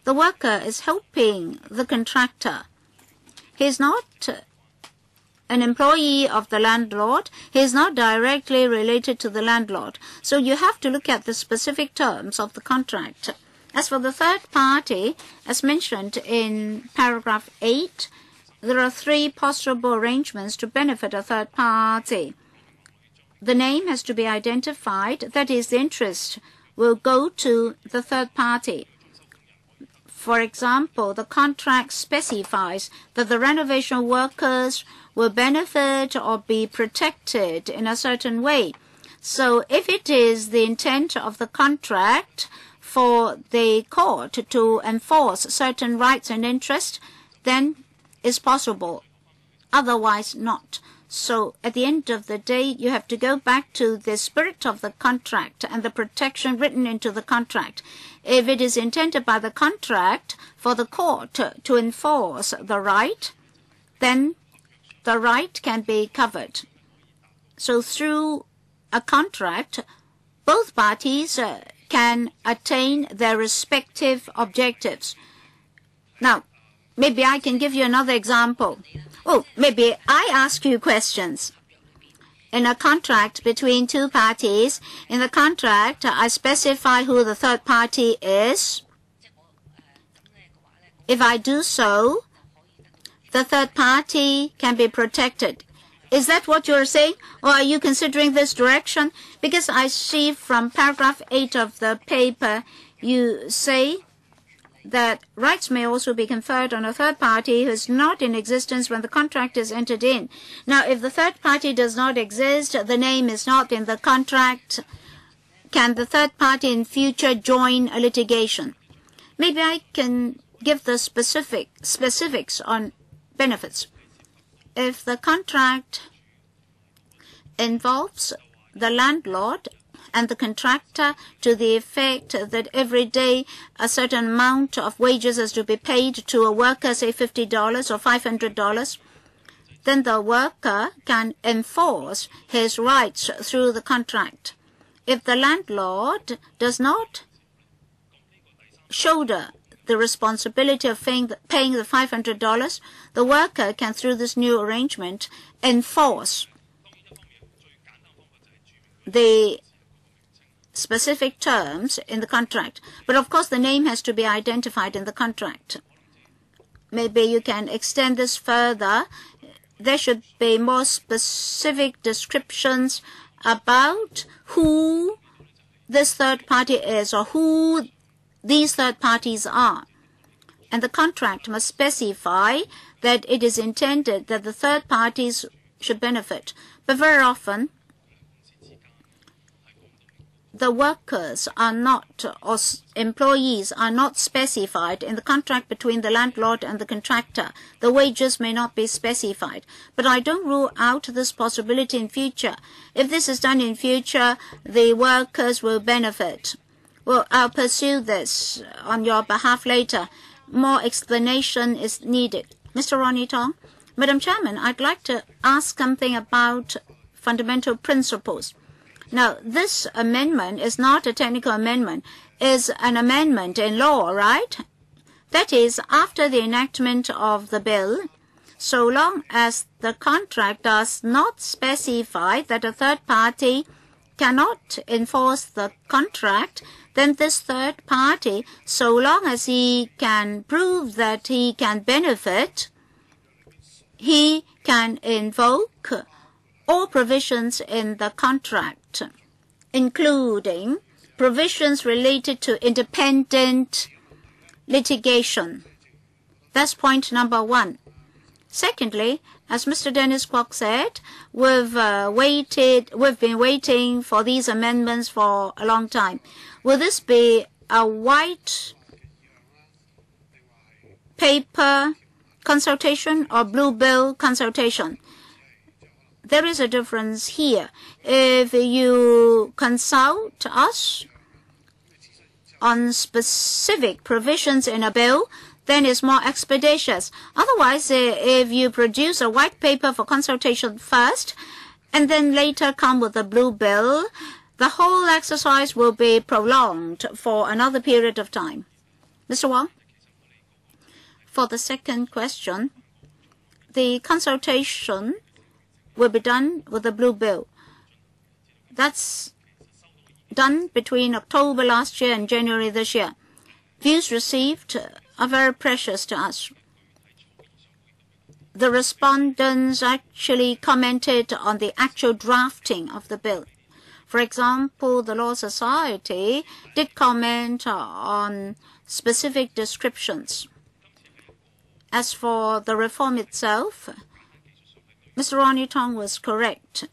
The worker is helping the contractor. He is not an employee of the landlord. He is not directly related to the landlord. So you have to look at the specific terms of the contract. As for the third party, as mentioned in paragraph 8, there are 3 possible arrangements to benefit a third party. The name has to be identified. That is, the interest will go to the third party. For example, the contract specifies that the renovation workers will benefit or be protected in a certain way. So if it is the intent of the contract for the court to enforce certain rights and interests, then it's possible. Otherwise, not. So at the end of the day, you have to go back to the spirit of the contract and the protection written into the contract. If it is intended by the contract for the court to enforce the right, then the right can be covered. So through a contract, both parties can attain their respective objectives. Now, maybe I can give you another example. Oh, maybe I ask you questions. In a contract between 2 parties, in the contract, I specify who the third party is. If I do so, the third party can be protected. Is that what you're saying? Or are you considering this direction? Because I see from paragraph 8 of the paper, you say that rights may also be conferred on a third party who is not in existence when the contract is entered in. Now, if the third party does not exist, the name is not in the contract, can the third party in future join a litigation? Maybe I can give the specifics on benefits. If the contract involves the landlord and the contractor to the effect that every day a certain amount of wages is to be paid to a worker, say $50 or $500, then the worker can enforce his rights through the contract. If the landlord does not shoulder the responsibility of paying the $500, the worker can, through this new arrangement, enforce the specific terms in the contract. But of course, the name has to be identified in the contract. Maybe you can extend this further. There should be more specific descriptions about who this third party is or who these third parties are. And the contract must specify that it is intended that the third parties should benefit. But very often, the workers are not, or employees are not specified in the contract between the landlord and the contractor. The wages may not be specified. But I don't rule out this possibility in future. If this is done in future, the workers will benefit. Well, I'll pursue this on your behalf later. More explanation is needed. Mr. Ronnie Tong, Madam Chairman, I'd like to ask something about fundamental principles. Now, this amendment is not a technical amendment. It's an amendment in law, right? That is, after the enactment of the bill, so long as the contract does not specify that a third party cannot enforce the contract, then this third party, so long as he can prove that he can benefit, he can invoke all provisions in the contract, including provisions related to independent litigation. That's point number one. Secondly, as Mr. Dennis Kwok said, we've been waiting for these amendments for a long time. Will this be a white paper consultation or blue bill consultation? There is a difference here. If you consult us on specific provisions in a bill, then it's more expeditious. Otherwise, if you produce a white paper for consultation first, and then later come with a blue bill, the whole exercise will be prolonged for another period of time. Mr. Wong? For the second question, the consultation will be done with the blue bill. That's done between October last year and January this year. Views received are very precious to us. The respondents actually commented on the actual drafting of the bill. For example, the Law Society did comment on specific descriptions. As for the reform itself, Mr. Ronnie Tong was correct.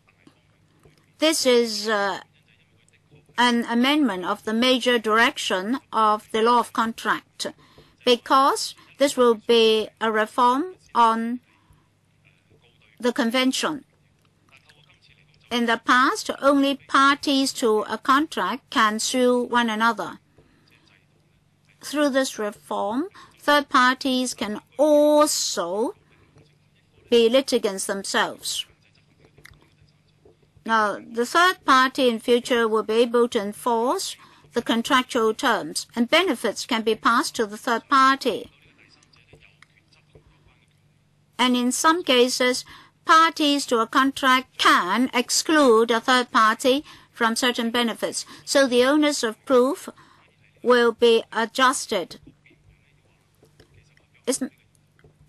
This is an amendment of the major direction of the law of contract, because this will be a reform on the convention. In the past, only parties to a contract can sue one another. Through this reform, third parties can also be litigants themselves. Now, the third party in future will be able to enforce the contractual terms, and benefits can be passed to the third party. And in some cases, parties to a contract can exclude a third party from certain benefits. So the onus of proof will be adjusted. It's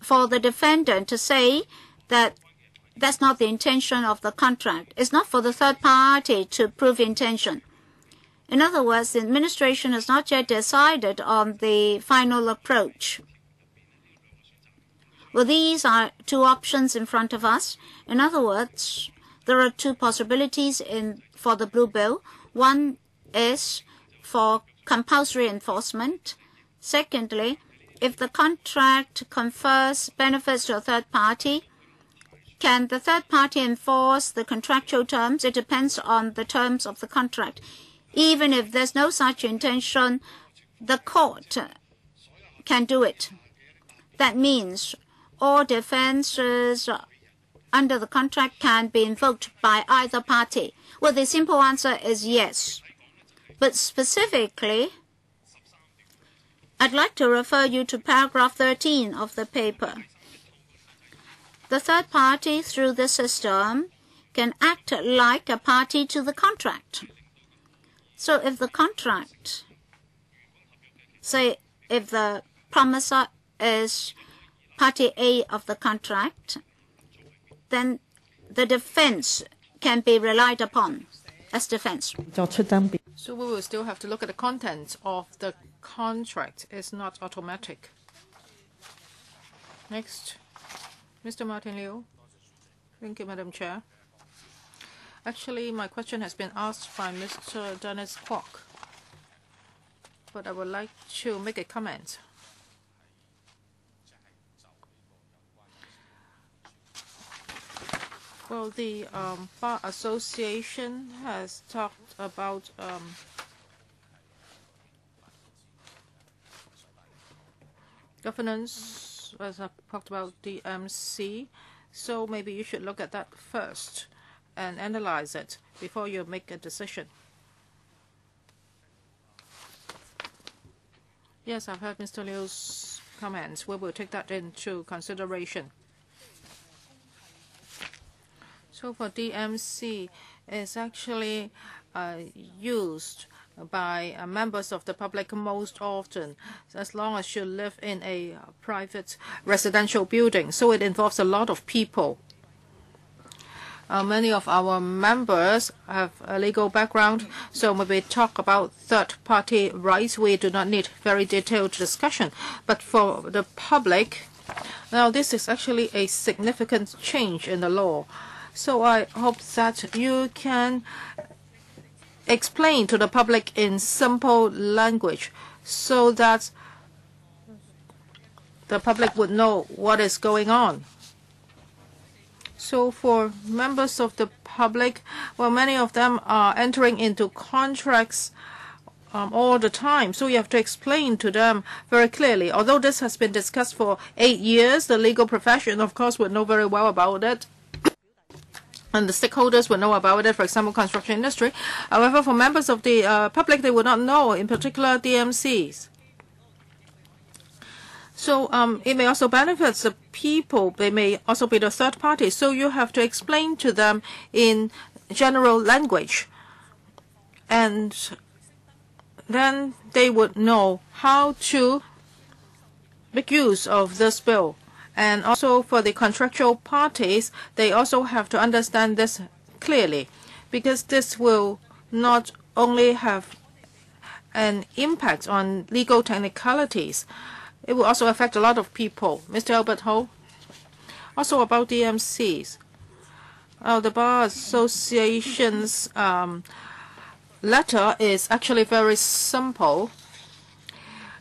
for the defendant to say that that's not the intention of the contract. It's not for the third party to prove intention. In other words, the administration has not yet decided on the final approach. Well, these are two options in front of us. In other words, there are two possibilities for the blue bill. One is for compulsory enforcement. Secondly, if the contract confers benefits to a third party, can the third party enforce the contractual terms? It depends on the terms of the contract. Even if there's no such intention, the court can do it. That means all defenses under the contract can be invoked by either party. Well, the simple answer is yes. But specifically, I'd like to refer you to paragraph 13 of the paper. The third party through the system can act like a party to the contract. So if the contract, say if the promisor is party A of the contract, then the defense can be relied upon as defense. So we will still have to look at the content of the contract. It's not automatic. Next, Mr. Martin Liu. Thank you, Madam Chair. Actually, my question has been asked by Mr. Dennis Kwok, but I would like to make a comment. Well, the Bar Association has talked about governance as I talked about DMC, so maybe you should look at that first and analyze it before you make a decision. Yes, I've heard Mr. Liu's comments. We will take that into consideration. So for DMC, it's actually used by members of the public most often, as long as you live in a private residential building. So it involves a lot of people. Many of our members have a legal background, so when we talk about third-party rights, we do not need very detailed discussion. But for the public, now this is actually a significant change in the law. So I hope that you can explain to the public in simple language so that the public would know what is going on. So for members of the public, well, many of them are entering into contracts all the time. So you have to explain to them very clearly. Although this has been discussed for 8 years, the legal profession, of course, would know very well about it. And the stakeholders would know about it, for example, construction industry. However, for members of the public, they would not know, in particular DMCs. So it may also benefit the people. They may also be the third party. So you have to explain to them in general language. And then they would know how to make use of this bill. And also for the contractual parties, they also have to understand this clearly, because this will not only have an impact on legal technicalities, it will also affect a lot of people. Mr. Albert Ho, also about DMCs. The Bar Association's letter is actually very simple.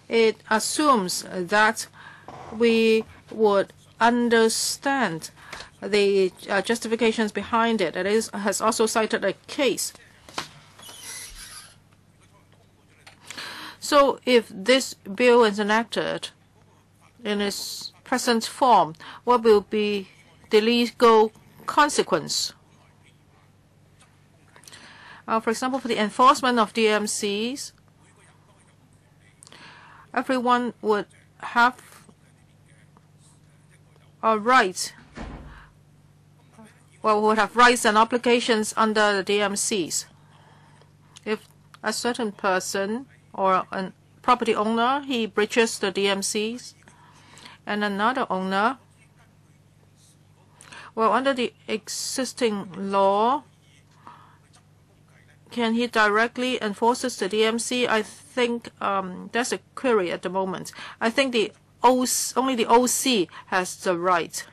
It assumes that we would understand the justifications behind it. It has also cited a case. So if this bill is enacted in its present form, what will be the legal consequence? For example, for the enforcement of DMCs, everyone would have a right, would have rights and obligations under the DMCs. If a certain person or a property owner, he breaches the DMCs, and another owner, under the existing law, can he directly enforce the DMC? I think that's a query at the moment. I think only the OC has the right.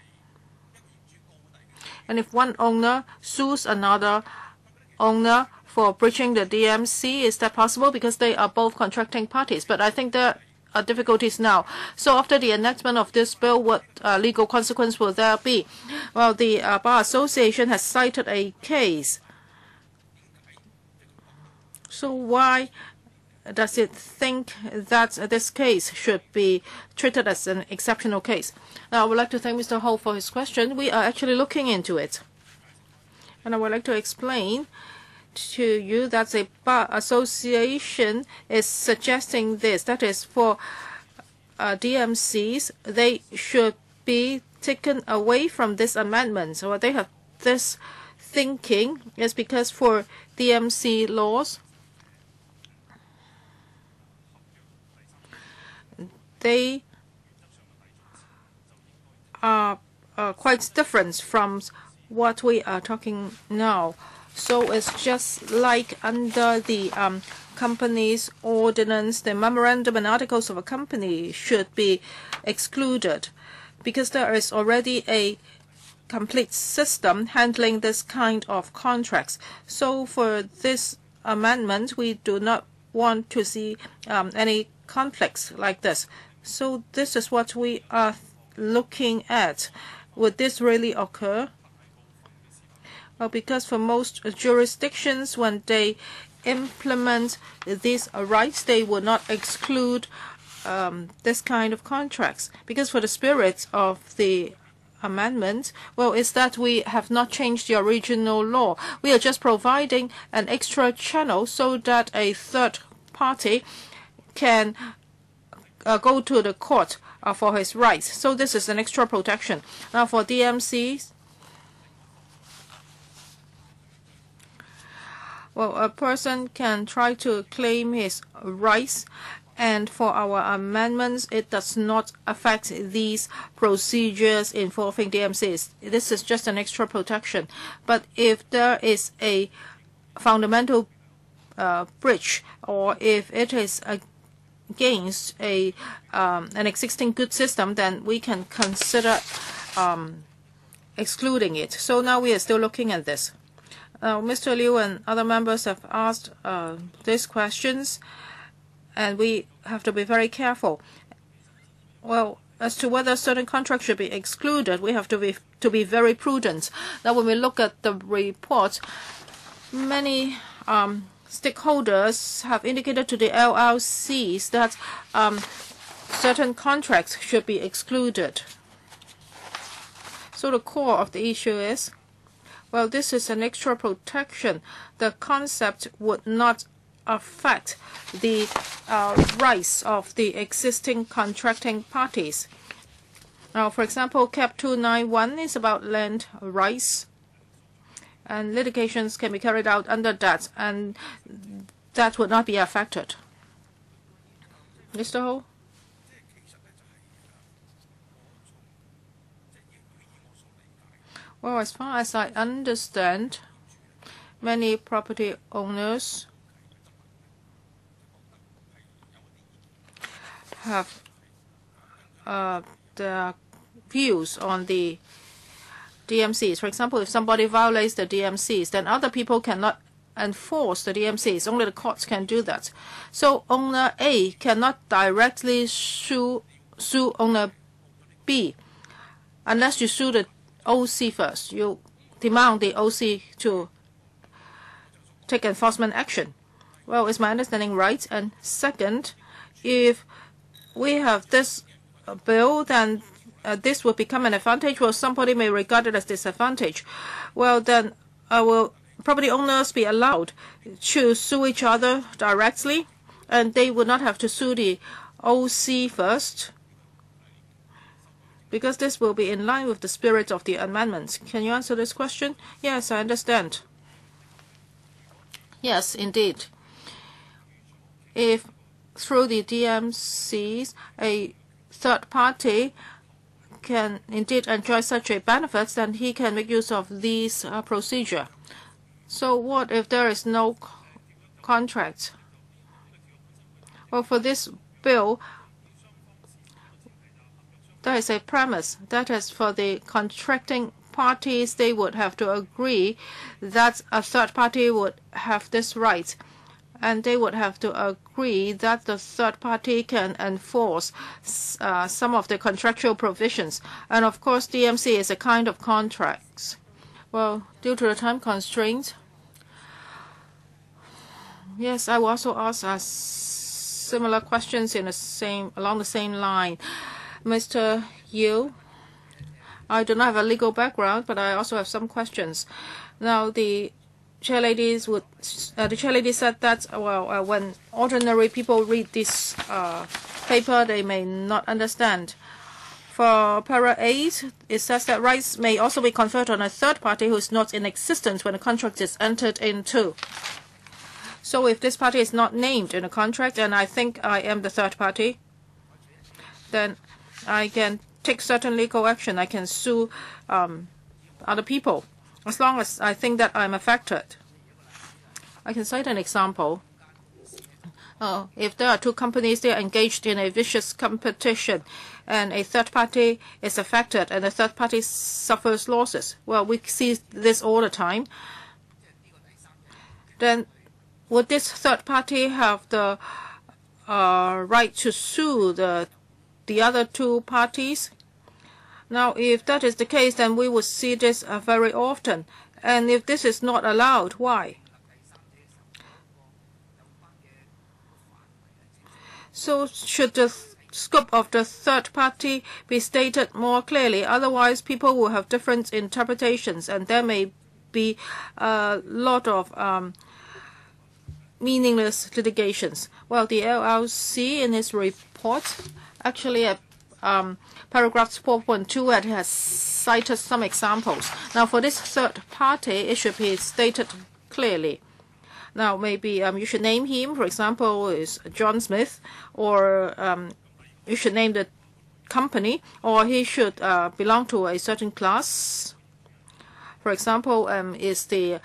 And if one owner sues another owner for breaching the DMC, is that possible? Because they are both contracting parties. But I think there are difficulties now. So after the enactment of this bill, what legal consequence will there be? Well, the Bar Association has cited a case. So why does it think that this case should be treated as an exceptional case? Now, I would like to thank Mr. Ho for his question. We are actually looking into it. And I would like to explain to you that the Bar Association is suggesting this. That is, for DMCs, they should be taken away from this amendment. So they have this thinking is because for DMC laws, they are quite different from what we are talking now. So it's just like under the company's ordinance, the memorandum and articles of a company should be excluded because there is already a complete system handling this kind of contracts. So for this amendment, we do not want to see any conflicts like this. So this is what we are looking at. Would this really occur? Well, because for most jurisdictions, when they implement these rights, they will not exclude this kind of contracts, because for the spirit of the amendment, well, is that we have not changed the original law. We are just providing an extra channel so that a third party can go to the court for his rights. So this is an extra protection. Now for DMCs, well, a person can try to claim his rights, and for our amendments, it does not affect these procedures involving DMCs. This is just an extra protection. But if there is a fundamental breach, or if it is against an existing good system, then we can consider excluding it. So now we are still looking at this. Mr. Liu and other members have asked these questions, and we have to be very careful. Well, as to whether certain contracts should be excluded, we have to be very prudent. Now, when we look at the report, many stakeholders have indicated to the LLCs that certain contracts should be excluded. So the core of the issue is, well, this is an extra protection. The concept would not affect the rights of the existing contracting parties. Now, for example, CAP 291 is about land rights, and litigations can be carried out under that, and that would not be affected. Mr. Ho? Well, as far as I understand, many property owners have their views on the DMCs. For example, if somebody violates the DMCs, then other people cannot enforce the DMCs. Only the courts can do that. So owner A cannot directly sue owner B unless you sue the OC first. You demand the OC to take enforcement action. Well, is my understanding right? And second, if we have this bill, then this will become an advantage. Well, somebody may regard it as disadvantage. Well, then will property owners be allowed to sue each other directly, and they would not have to sue the OC first, because this will be in line with the spirit of the amendments. Can you answer this question? Yes, I understand. Yes, indeed. If through the DMCs, a third party can indeed enjoy such a benefit, then he can make use of this procedure. So what if there is no contract? Well, for this bill, there is a premise. That is, for the contracting parties, they would have to agree that a third party would have this right. And they would have to agree that the third party can enforce some of the contractual provisions. And of course, DMC is a kind of contracts. Well, due to the time constraints, yes, I will also ask similar questions along the same line. Mr. Yu, I do not have a legal background, but I also have some questions. Now, the chairlady said that, well, when ordinary people read this paper, they may not understand. For para 8, it says that rights may also be conferred on a third party who is not in existence when a contract is entered into. So if this party is not named in a contract, and I think I am the third party, then I can take certain legal action. I can sue other people, as long as I think that I'm affected. I can cite an example. If there are two companies, they are engaged in a vicious competition, and a third party is affected, and the third party suffers losses. Well, we see this all the time. Then would this third party have the right to sue the other two parties? Now, if that is the case, then we would see this very often. And if this is not allowed, why? So should the scope of the third party be stated more clearly. Otherwise, people will have different interpretations, and there may be a lot of meaningless litigations. Well, the LLC in its report, actually at paragraph 4.2, it has cited some examples. Now, for this third party, it should be stated clearly. Now, maybe you should name him, for example, is John Smith, or you should name the company, or he should belong to a certain class. For example, is the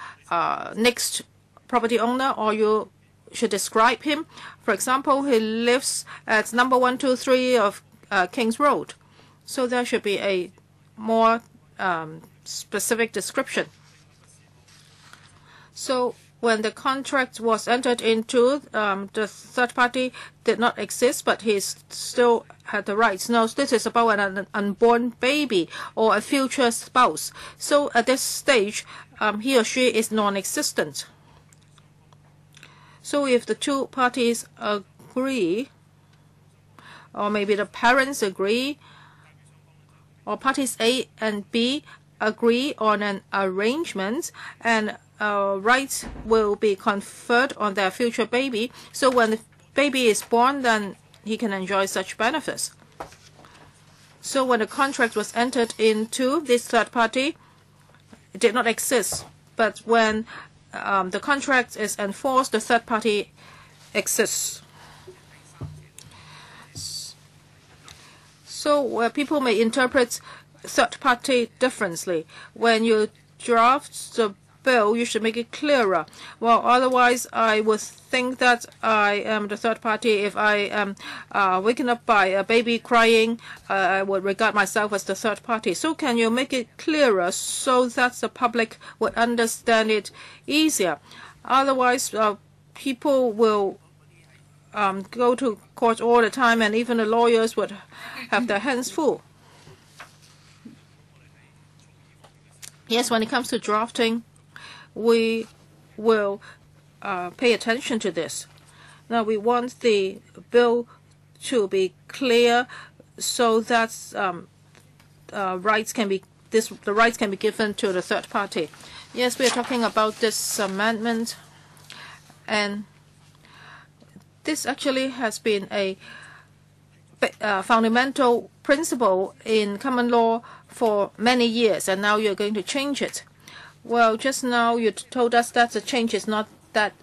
next property owner, or you should describe him. For example, he lives at number 123 of King's Road. So there should be a more specific description. So when the contract was entered into, the third party did not exist, but he still had the rights. Now, this is about an unborn baby or a future spouse. So at this stage, he or she is non-existent. So if the two parties agree, or maybe the parents agree, or parties A and B agree on an arrangement, and rights will be conferred on their future baby. So when the baby is born, then he can enjoy such benefits. So when the contract was entered into, this third party, it did not exist. But when the contract is enforced, the third party exists. So people may interpret third party differently. When you draft the bill, you should make it clearer. Well, otherwise, I would think that I am the third party. If I am waken up by a baby crying, I would regard myself as the third party. So can you make it clearer so that the public would understand it easier? Otherwise, people will go to court all the time, and even the lawyers would have their hands full. Yes, when it comes to drafting, we will pay attention to this. Now, we want the bill to be clear so that the rights can be given to the third party. Yes, we are talking about this amendment, and this actually has been a fundamental principle in common law for many years, and now you're going to change it. Well, just now you told us that the change is not that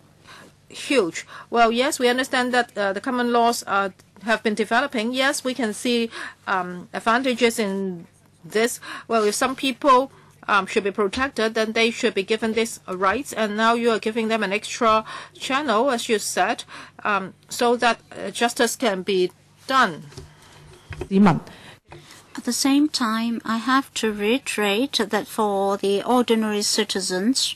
huge. Well, yes, we understand that the common laws have been developing. Yes, we can see advantages in this. Well, if some people should be protected, then they should be given these rights. And now you are giving them an extra channel, as you said, so that justice can be done. At the same time, I have to reiterate that for the ordinary citizens,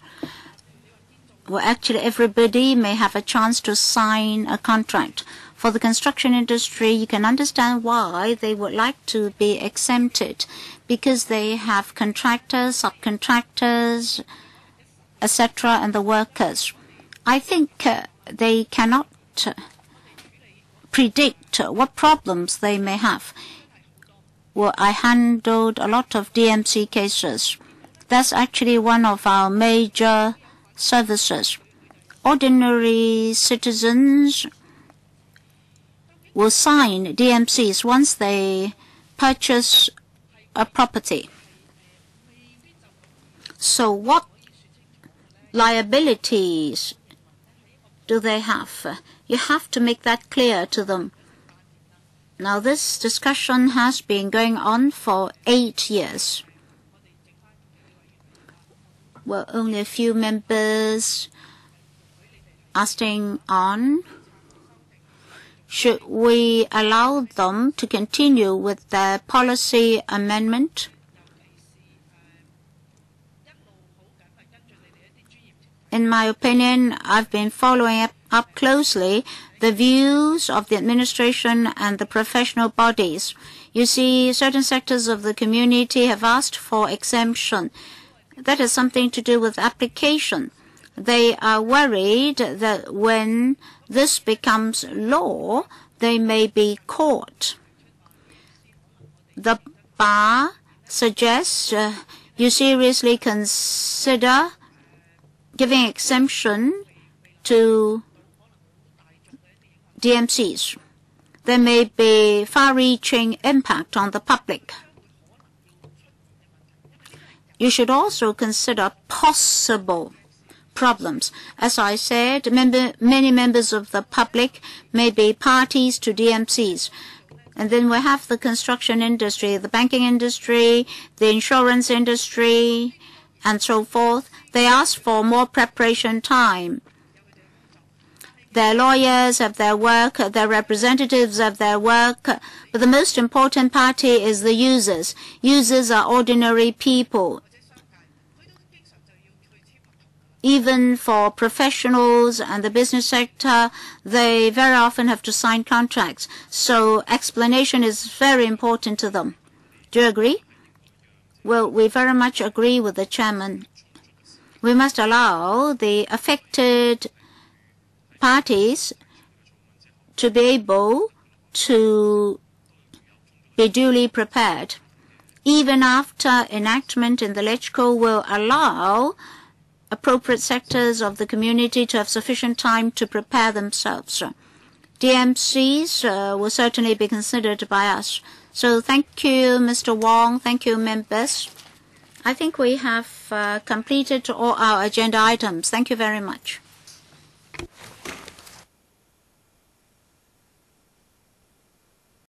well, actually everybody may have a chance to sign a contract. For the construction industry, you can understand why they would like to be exempted, because they have contractors, subcontractors, etc., and the workers. I think they cannot predict what problems they may have. Well, I handled a lot of DMC cases. That's actually one of our major services. Ordinary citizens will sign DMCs once they purchase a property. So what liabilities do they have? You have to make that clear to them. Now, this discussion has been going on for 8 years. Well, only a few members are staying on. Should we allow them to continue with their policy amendment? In my opinion, I've been following up closely the views of the administration and the professional bodies. You see, certain sectors of the community have asked for exemption. That has something to do with application. They are worried that when this becomes law, they may be caught. The bar suggests you seriously consider giving exemption to DMCs. There may be far-reaching impact on the public. You should also consider possible problems. As I said, many members of the public may be parties to DMCs. And then we have the construction industry, the banking industry, the insurance industry, and so forth. They ask for more preparation time. Their lawyers have their work, their representatives have their work, but the most important party is the users. Users are ordinary people. Even for professionals and the business sector, they very often have to sign contracts. So explanation is very important to them. Do you agree? Well, we very much agree with the chairman. We must allow the affected parties to be able to be duly prepared. Even after enactment in the LegCo will allow appropriate sectors of the community to have sufficient time to prepare themselves. DMCs will certainly be considered by us. So thank you, Mr. Wong. Thank you, members. I think we have completed all our agenda items. Thank you very much.